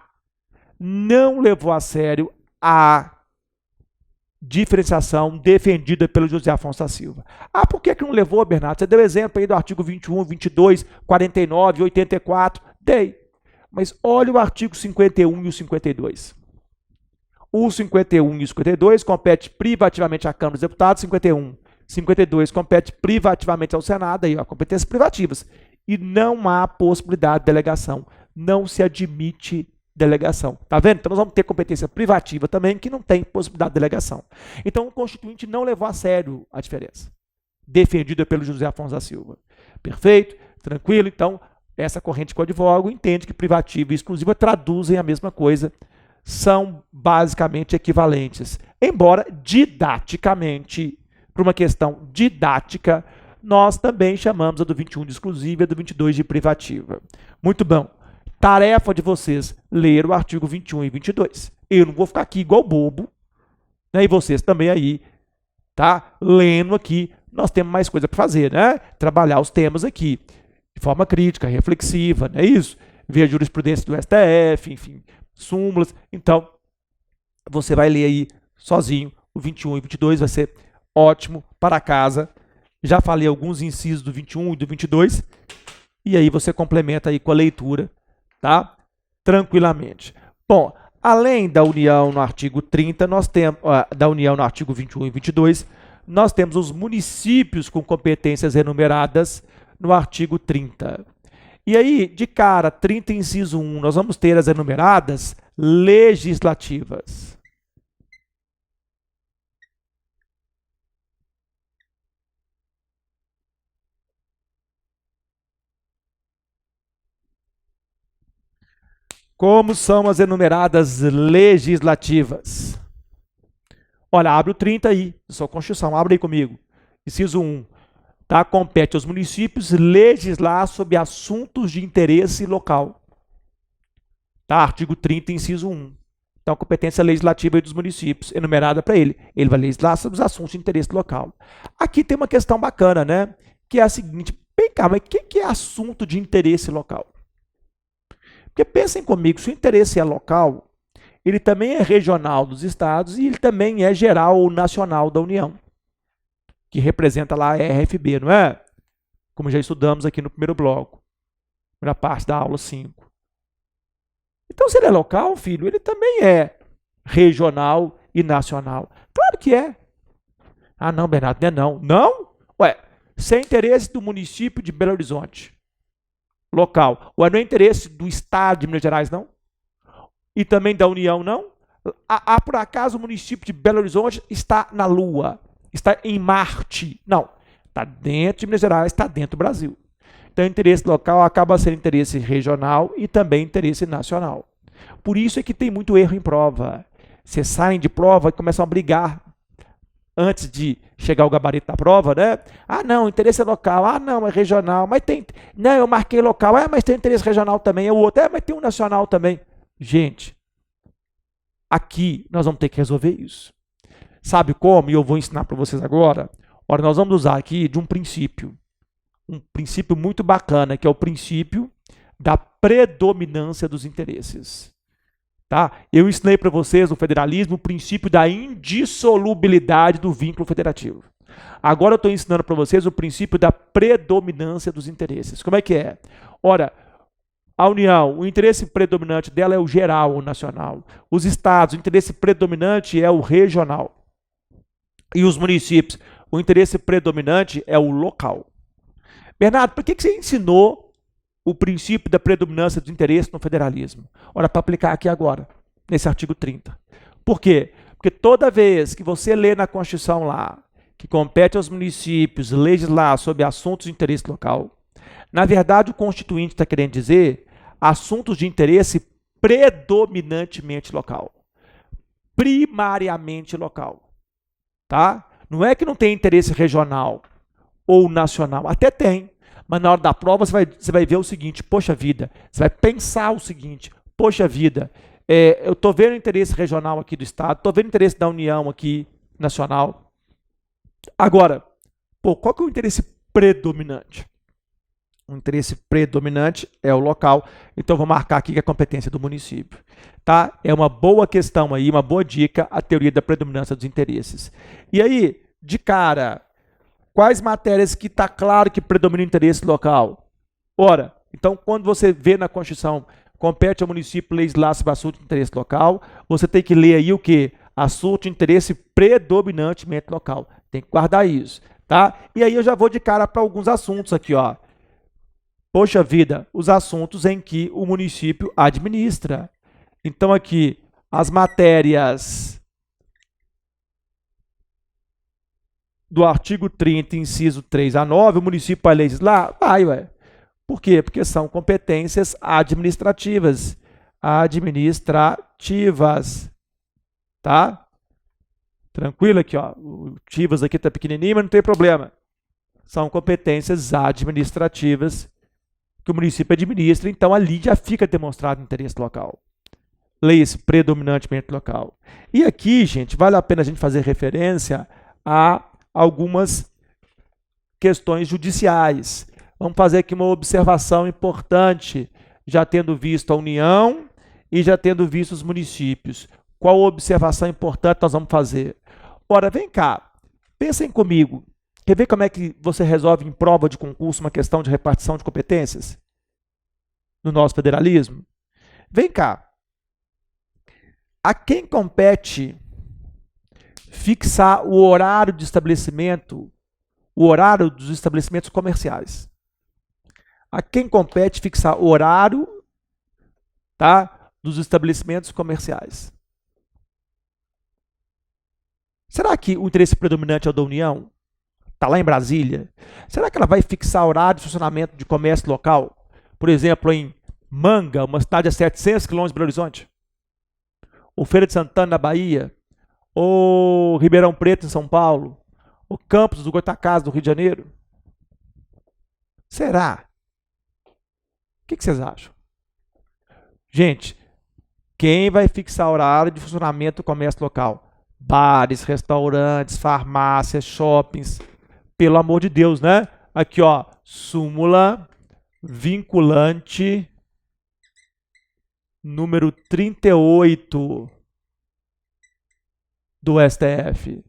diferenciação defendida pelo José Afonso da Silva. Por que não levou, Bernardo? Você deu exemplo aí do artigo 21, 22, 49, 84. Dei. Mas olha o artigo 51 e o 52. O 51 e o 52 compete privativamente à Câmara dos Deputados, 52 compete privativamente ao Senado, aí, ó, competências privativas. E não há possibilidade de delegação. Não se admite delegação. Tá vendo? Então nós vamos ter competência privativa também, que não tem possibilidade de delegação. Então o Constituinte não levou a sério a diferença, defendida pelo José Afonso da Silva. Perfeito? Tranquilo? Então, essa corrente que eu advogo entende que privativa e exclusiva traduzem a mesma coisa, são basicamente equivalentes. Embora, didaticamente, por uma questão didática, nós também chamamos a do 21 de exclusiva e a do 22 de privativa. Muito bom. Tarefa de vocês, ler o artigo 21 e 22. Eu não vou ficar aqui igual bobo, né? E vocês também aí, tá? Lendo aqui, nós temos mais coisa para fazer, né? Trabalhar os temas aqui, de forma crítica, reflexiva, não é isso? Ver a jurisprudência do STF, enfim, súmulas. Então, você vai ler aí sozinho o 21 e 22, vai ser ótimo para casa, Já falei alguns incisos do 21 e do 22, e aí você complementa aí com a leitura, tá? Tranquilamente. Bom, além da União no artigo 30, nós temos da União no artigo 21 e 22, nós temos os municípios com competências enumeradas no artigo 30. E aí, de cara, 30 inciso 1, nós vamos ter as enumeradas legislativas. Como são as enumeradas legislativas? Olha, abre o 30 aí, sua Constituição, abre aí comigo. Inciso 1. Tá? Compete aos municípios legislar sobre assuntos de interesse local. Tá? Artigo 30, inciso 1. Então, a competência legislativa dos municípios, enumerada para ele. Ele vai legislar sobre os assuntos de interesse local. Aqui tem uma questão bacana, né? Que é a seguinte: vem cá, mas o que é assunto de interesse local? Porque pensem comigo, se o interesse é local, ele também é regional dos estados e ele também é geral ou nacional da União, que representa lá a RFB, não é? Como já estudamos aqui no primeiro bloco, primeira parte da aula 5. Então, se ele é local, filho, ele também é regional e nacional. Claro que é. Ah, não, Bernardo, não é não. Não? Ué, se é interesse do município de Belo Horizonte, local. Ué, não é interesse do estado de Minas Gerais, não? E também da União, não? Por acaso o município de Belo Horizonte está na Lua? Está em Marte? Não. Está dentro de Minas Gerais, está dentro do Brasil. Então, interesse local acaba sendo interesse regional e também interesse nacional. Por isso é que tem muito erro em prova. Vocês saem de prova e começam a brigar antes de chegar ao gabarito da prova, né? Ah, não, interesse é local. Ah, não, é regional. Mas tem... Não, eu marquei local. Ah, mas tem interesse regional também. É o outro. É, mas tem um nacional também. Gente, aqui nós vamos ter que resolver isso. Sabe como? E eu vou ensinar para vocês agora. Ora, nós vamos usar aqui de um princípio muito bacana, que é o princípio da predominância dos interesses. Tá? Eu ensinei para vocês no federalismo o princípio da indissolubilidade do vínculo federativo. Agora eu estou ensinando para vocês o princípio da predominância dos interesses. Como é que é? Ora, a União, o interesse predominante dela é o geral, o nacional. Os estados, o interesse predominante é o regional. E os municípios, o interesse predominante é o local. Bernardo, por que você ensinou o princípio da predominância dos interesses no federalismo? Ora, para aplicar aqui agora, nesse artigo 30. Por quê? Porque toda vez que você lê na Constituição lá, que compete aos municípios legislar sobre assuntos de interesse local, na verdade o Constituinte está querendo dizer assuntos de interesse predominantemente local. Primariamente local. Tá? Não é que não tem interesse regional ou nacional, até tem, mas na hora da prova você vai ver o seguinte: poxa vida, você vai pensar o seguinte: poxa vida, eu estou vendo o interesse regional aqui do estado, estou vendo o interesse da União aqui, nacional. Agora, qual que é o interesse predominante? O interesse predominante é o local, então vou marcar aqui que é a competência do município. Tá? É uma boa questão aí, uma boa dica, a teoria da predominância dos interesses. E aí, de cara, quais matérias que está claro que predomina o interesse local? Ora, então quando você vê na Constituição, compete ao município legislar sobre assunto de interesse local, você tem que ler aí o quê? Assunto de interesse predominantemente local. Tem que guardar isso, tá? E aí eu já vou de cara para alguns assuntos aqui, ó. Poxa vida, os assuntos em que o município administra. Então aqui, as matérias do artigo 30, inciso 3 a 9, o município vai legislar? Vai, ué. Por quê? Porque são competências administrativas. Administrativas. Tá? Tranquilo aqui, ó. O Tivas aqui tá pequenininho, mas não tem problema. São competências administrativas que o município administra, então ali já fica demonstrado interesse local. Leia-se predominantemente local. E aqui, gente, vale a pena a gente fazer referência a algumas questões judiciais. Vamos fazer aqui uma observação importante, já tendo visto a União e já tendo visto os municípios. Qual observação importante nós vamos fazer? Ora, vem cá, pensem comigo. Quer ver como é que você resolve em prova de concurso uma questão de repartição de competências no nosso federalismo? Vem cá. A quem compete fixar o horário de estabelecimento, o horário dos estabelecimentos comerciais? A quem compete fixar o horário, tá, dos estabelecimentos comerciais? Será que o interesse predominante é o da União? Está lá em Brasília? Será que ela vai fixar horário de funcionamento de comércio local? Por exemplo, em Manga, uma cidade a 700 quilômetros de Belo Horizonte? Ou Feira de Santana, na Bahia? Ou Ribeirão Preto, em São Paulo? Ou Campos do Goitacazes, no Rio de Janeiro? Será? O que vocês acham? Gente, quem vai fixar horário de funcionamento do comércio local? Bares, restaurantes, farmácias, shoppings. Pelo amor de Deus, né? Aqui, ó, súmula vinculante número 38 do STF.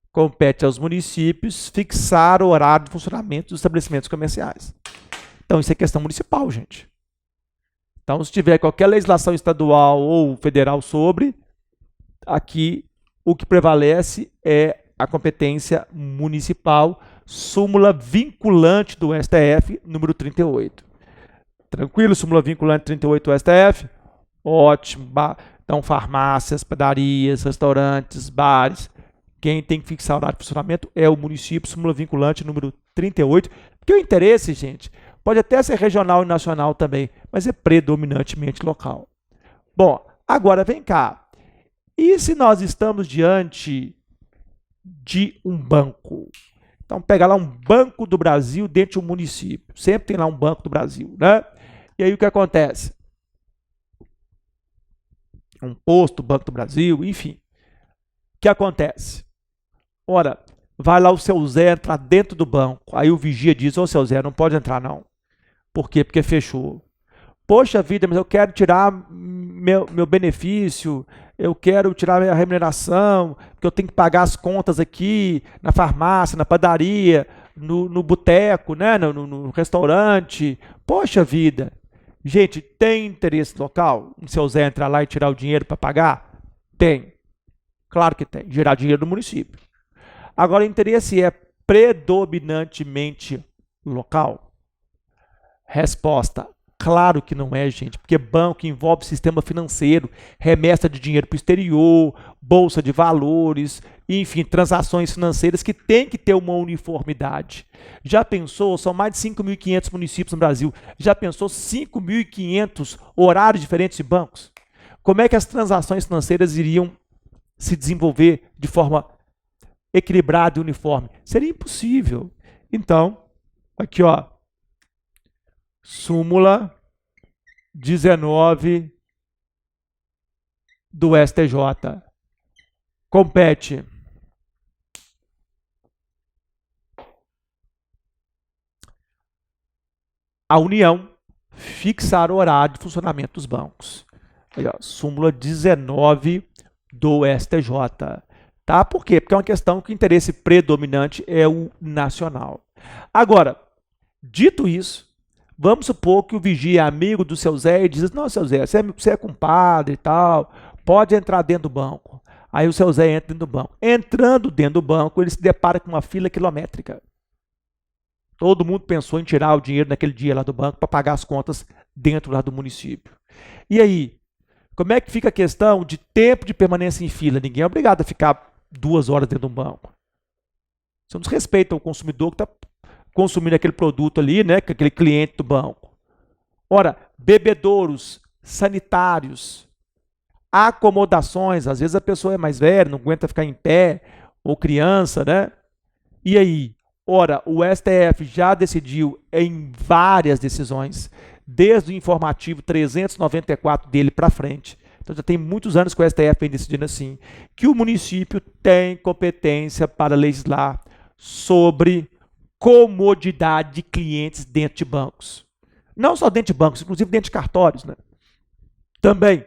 Compete aos municípios fixar o horário de funcionamento dos estabelecimentos comerciais. Então, isso é questão municipal, gente. Então, se tiver qualquer legislação estadual ou federal sobre, aqui o que prevalece é a competência municipal, súmula vinculante do STF, número 38. Tranquilo? Súmula vinculante 38 do STF? Ótimo. Então, farmácias, padarias, restaurantes, bares. Quem tem que fixar o horário de funcionamento é o município, súmula vinculante número 38. Porque o interesse, gente, pode até ser regional e nacional também, mas é predominantemente local. Bom, agora vem cá. E se nós estamos diante de um banco? Então, pega lá um Banco do Brasil dentro de um município. Sempre tem lá um Banco do Brasil, né? E aí o que acontece? Um posto, Banco do Brasil, enfim. O que acontece? Ora, vai lá o seu Zé entrar dentro do banco. Aí o vigia diz, ô seu Zé, não pode entrar não. Por quê? Porque fechou. Poxa vida, mas eu quero tirar meu benefício, eu quero tirar minha remuneração, porque eu tenho que pagar as contas aqui na farmácia, na padaria, no boteco, né? no restaurante. Poxa vida. Gente, tem interesse local em seu Zé entrar lá e tirar o dinheiro para pagar? Tem. Claro que tem. Gerar dinheiro no município. Agora, o interesse é predominantemente local? Resposta: claro que não é, gente, porque banco envolve sistema financeiro, remessa de dinheiro para o exterior, bolsa de valores, enfim, transações financeiras que tem que ter uma uniformidade. Já pensou? São mais de 5.500 municípios no Brasil. Já pensou 5.500 horários diferentes de bancos? Como é que as transações financeiras iriam se desenvolver de forma equilibrada e uniforme? Seria impossível. Então, aqui ó, súmula 19 do STJ. Compete à União fixar o horário de funcionamento dos bancos. Aí, ó, súmula 19 do STJ. Tá? Por quê? Porque é uma questão que o interesse predominante é o nacional. Agora, dito isso, vamos supor que o vigia é amigo do seu Zé e diz, não, seu Zé, você é compadre e tal, pode entrar dentro do banco. Aí o seu Zé entra dentro do banco. Entrando dentro do banco, ele se depara com uma fila quilométrica. Todo mundo pensou em tirar o dinheiro naquele dia lá do banco para pagar as contas dentro lá do município. E aí, como é que fica a questão de tempo de permanência em fila? Ninguém é obrigado a ficar 2 horas dentro de um banco. Você não desrespeita o consumidor que está consumindo aquele produto ali, né, que é aquele cliente do banco. Ora, bebedouros, sanitários, acomodações, às vezes a pessoa é mais velha, não aguenta ficar em pé, ou criança, né? E aí? Ora, o STF já decidiu em várias decisões, desde o informativo 394 dele para frente, então já tem muitos anos que o STF vem decidindo assim, que o município tem competência para legislar sobre comodidade de clientes dentro de bancos. Não só dentro de bancos, inclusive dentro de cartórios, né? Também,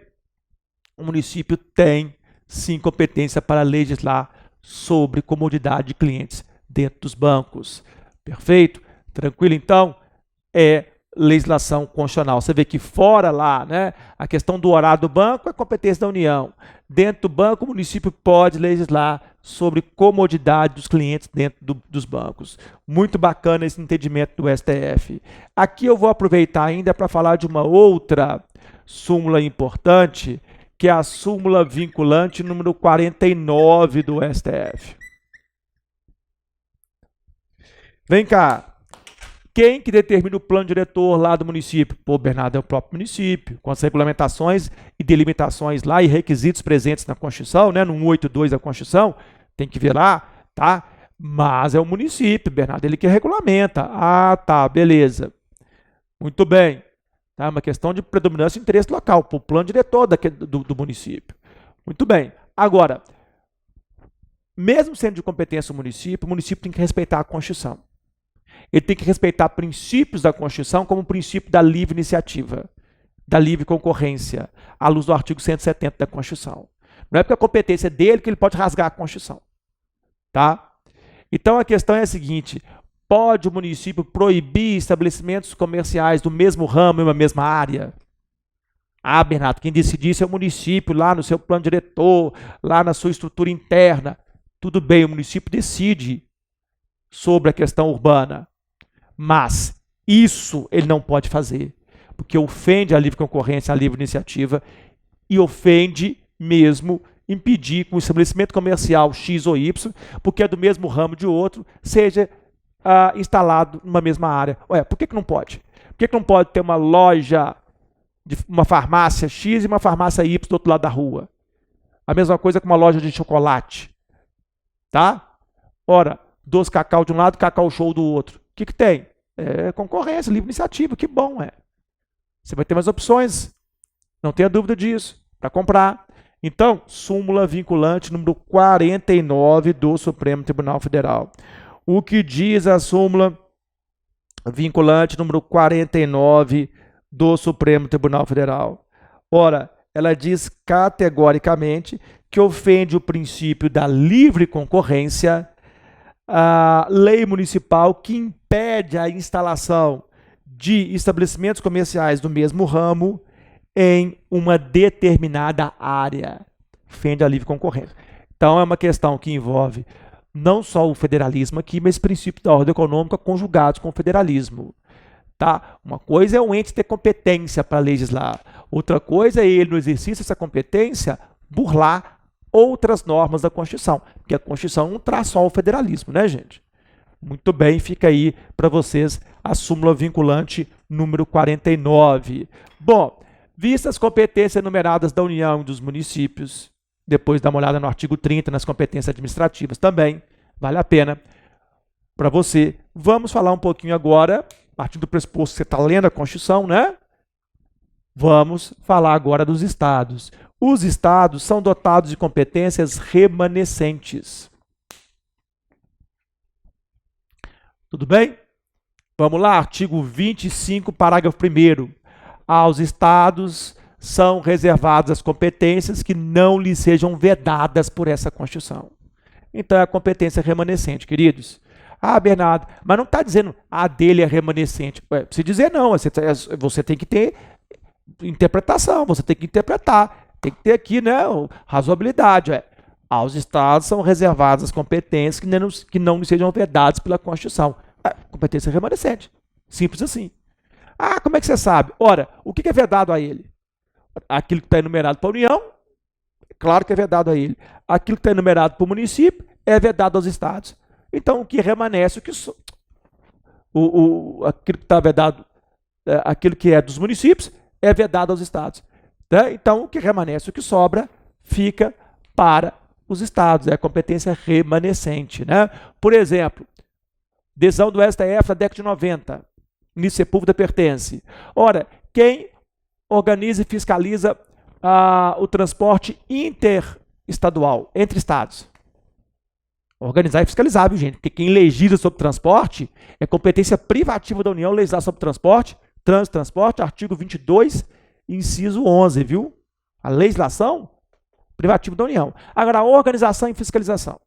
o município tem, sim, competência para legislar sobre comodidade de clientes dentro dos bancos. Perfeito? Tranquilo, então? É legislação constitucional. Você vê que fora lá, né, a questão do horário do banco é competência da União. Dentro do banco, o município pode legislar sobre comodidade dos clientes dentro dos bancos. Muito bacana esse entendimento do STF. Aqui eu vou aproveitar ainda para falar de uma outra súmula importante, que é a súmula vinculante número 49 do STF. Vem cá. Quem que determina o plano diretor lá do município? Pô, Bernardo, é o próprio município, com as regulamentações e delimitações lá e requisitos presentes na Constituição, né, no 182 da Constituição, tem que ver lá, tá? Mas é o município, Bernardo, ele que regulamenta. Ah, tá, beleza. Muito bem. Tá? Uma questão de predominância de interesse local, para o plano diretor do município. Muito bem. Agora, mesmo sendo de competência do município, o município tem que respeitar a Constituição. Ele tem que respeitar princípios da Constituição, como o princípio da livre iniciativa, da livre concorrência, à luz do artigo 170 da Constituição. Não é porque a competência é dele que ele pode rasgar a Constituição. Tá? Então a questão é a seguinte: pode o município proibir estabelecimentos comerciais do mesmo ramo e uma mesma área? Ah, Bernardo, quem decide isso é o município, lá no seu plano diretor, lá na sua estrutura interna. Tudo bem, o município decide sobre a questão urbana. Mas isso ele não pode fazer, porque ofende a livre concorrência, a livre iniciativa, e ofende mesmo impedir que um estabelecimento comercial X ou Y, porque é do mesmo ramo de outro, seja instalado numa mesma área. Ué, por que não pode? Por que não pode ter uma loja, uma farmácia X e uma farmácia Y do outro lado da rua? A mesma coisa com uma loja de chocolate. Tá? Ora, doce cacau de um lado, cacau show do outro. O que tem? É concorrência, livre iniciativa, que bom é. Você vai ter mais opções, não tenha dúvida disso, para comprar. Então, súmula vinculante número 49 do Supremo Tribunal Federal. O que diz a súmula vinculante número 49 do Supremo Tribunal Federal? Ora, ela diz categoricamente que ofende o princípio da livre concorrência, a lei municipal que impede a instalação de estabelecimentos comerciais do mesmo ramo em uma determinada área. Ofende a livre concorrência. Então, é uma questão que envolve não só o federalismo aqui, mas o princípio da ordem econômica conjugados com o federalismo. Tá? Uma coisa é o ente ter competência para legislar. Outra coisa é ele, no exercício dessa competência, burlar outras normas da Constituição, porque a Constituição não traz só o federalismo, né, gente? Muito bem, fica aí para vocês a súmula vinculante número 49. Bom, vistas as competências enumeradas da União e dos municípios, depois dá uma olhada no artigo 30, nas competências administrativas também, vale a pena para você. Vamos falar um pouquinho agora, partindo do pressuposto que você está lendo a Constituição, né? Vamos falar agora dos estados. Os estados são dotados de competências remanescentes. Tudo bem? Vamos lá, artigo 25, parágrafo 1º. Aos estados são reservadas as competências que não lhes sejam vedadas por essa Constituição. Então é a competência remanescente, queridos. Ah, Bernardo, mas não está dizendo a dele é remanescente. Se dizer não, você tem que ter interpretação, você tem que interpretar. Tem que ter aqui, né, razoabilidade. Aos estados são reservadas as competências que não lhes sejam vedadas pela Constituição. Competência remanescente. Simples assim. Ah, como é que você sabe? Ora, o que é vedado a ele? Aquilo que está enumerado para a União, claro que é vedado a ele. Aquilo que está enumerado para o município, é vedado aos estados. Então, o que remanesce, aquilo que está vedado, aquilo que é dos municípios, é vedado aos estados. Né? Então, o que remanesce, o que sobra, fica para os estados. É a competência remanescente. Né? Por exemplo, decisão do STF da década de 90. Ministro Sepúlveda pertence. Ora, quem organiza e fiscaliza o transporte interestadual, entre estados? Organizar e fiscalizar, viu, gente? Porque quem legisla sobre transporte é competência privativa da União legislar sobre transporte, trânsito e transporte, artigo 22, inciso 11, viu? A legislação privativa da União. Agora, a organização e fiscalização.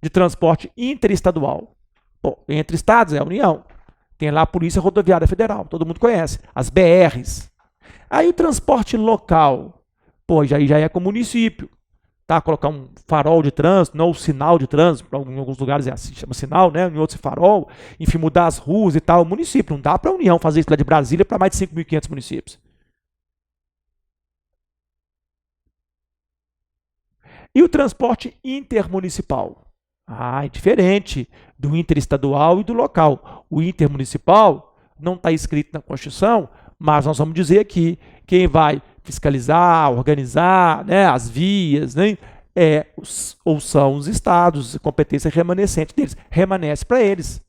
de transporte interestadual. Pô, entre estados é a União. Tem lá a Polícia Rodoviária Federal, todo mundo conhece, as BRs. Aí o transporte local, pô, já é com o município. Tá? Colocar um farol de trânsito, não o sinal de trânsito, em alguns lugares é assim, chama sinal, né? Em outros é farol, enfim, mudar as ruas e tal. O município, não dá para a União fazer isso lá de Brasília para mais de 5.500 municípios. E o transporte intermunicipal? Ah, é diferente do interestadual e do local. O intermunicipal não está escrito na Constituição, mas nós vamos dizer aqui, quem vai fiscalizar, organizar, né, as vias, né, ou são os estados, a competência remanescente deles. Remanesce para eles.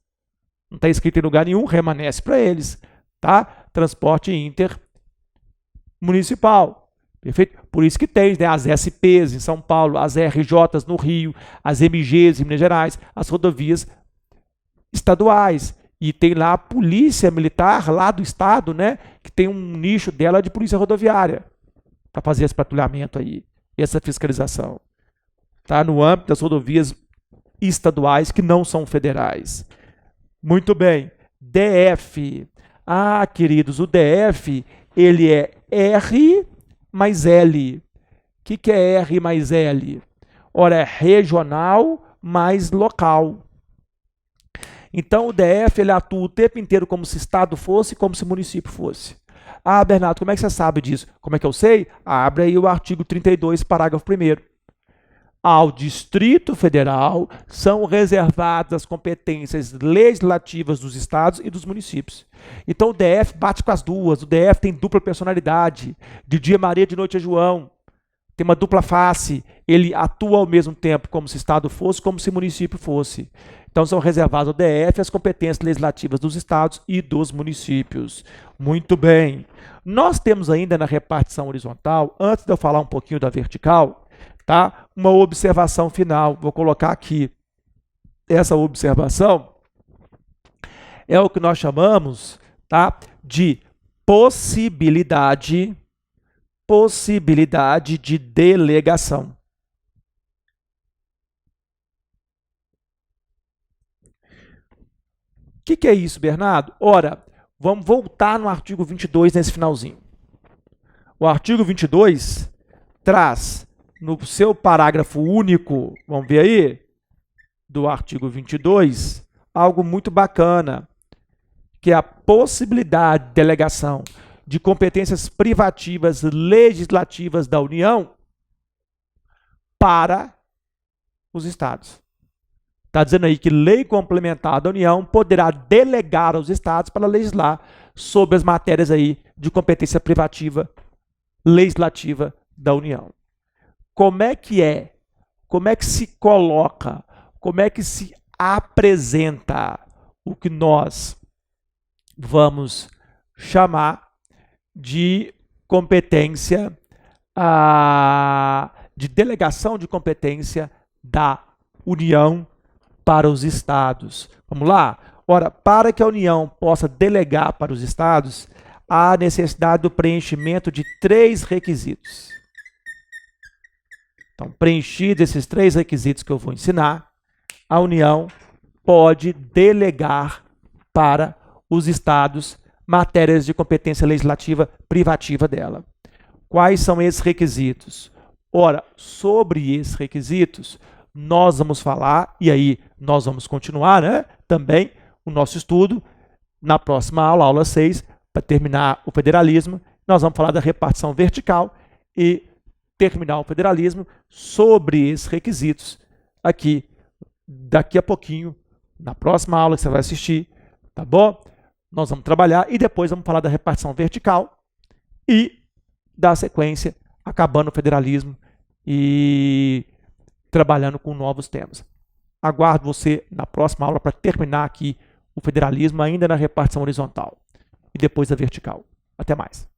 Não está escrito em lugar nenhum, remanesce para eles. Tá? Transporte intermunicipal. Perfeito? Por isso que tem, né, as SPs em São Paulo, as RJs no Rio, as MGs em Minas Gerais, as rodovias estaduais. E tem lá a polícia militar lá do estado, né, que tem um nicho dela de polícia rodoviária para fazer esse patrulhamento aí, essa fiscalização. Tá? No âmbito das rodovias estaduais que não são federais. Muito bem. DF. Ah, queridos, o DF, ele é R mais L. O que é R mais L? Ora, é regional mais local. Então, o DF ele atua o tempo inteiro como se estado fosse e como se município fosse. Ah, Bernardo, como é que você sabe disso? Como é que eu sei? Abre aí o artigo 32, parágrafo 1º. Ao Distrito Federal são reservadas as competências legislativas dos estados e dos municípios. Então o DF bate com as duas, o DF tem dupla personalidade, de dia Maria, de noite é João, tem uma dupla face, ele atua ao mesmo tempo como se estado fosse, como se município fosse. Então são reservadas ao DF as competências legislativas dos estados e dos municípios. Muito bem. Nós temos ainda na repartição horizontal, antes de eu falar um pouquinho da vertical, tá? Uma observação final, vou colocar aqui. Essa observação é o que nós chamamos, tá, de possibilidade de delegação. O que é isso, Bernardo? Ora, vamos voltar no artigo 22 nesse finalzinho. O artigo 22 traz no seu parágrafo único, vamos ver aí, do artigo 22, algo muito bacana, que é a possibilidade de delegação de competências privativas legislativas da União para os estados. Está dizendo aí que lei complementar da União poderá delegar aos estados para legislar sobre as matérias aí de competência privativa legislativa da União. Como é que se coloca, como é que se apresenta o que nós vamos chamar de competência, de delegação de competência da União para os estados. Vamos lá? Ora, para que a União possa delegar para os estados, há necessidade do preenchimento de 3 requisitos. Então, preenchidos esses 3 requisitos que eu vou ensinar, a União pode delegar para os estados matérias de competência legislativa privativa dela. Quais são esses requisitos? Ora, sobre esses requisitos, nós vamos falar, e aí nós vamos continuar, né, também o nosso estudo na próxima aula, aula 6, para terminar o federalismo. Nós vamos falar da repartição vertical e terminar o federalismo sobre esses requisitos aqui, daqui a pouquinho, na próxima aula que você vai assistir, tá bom? Nós vamos trabalhar e depois vamos falar da repartição vertical e da sequência, acabando o federalismo e trabalhando com novos temas. Aguardo você na próxima aula para terminar aqui o federalismo ainda na repartição horizontal e depois a vertical. Até mais.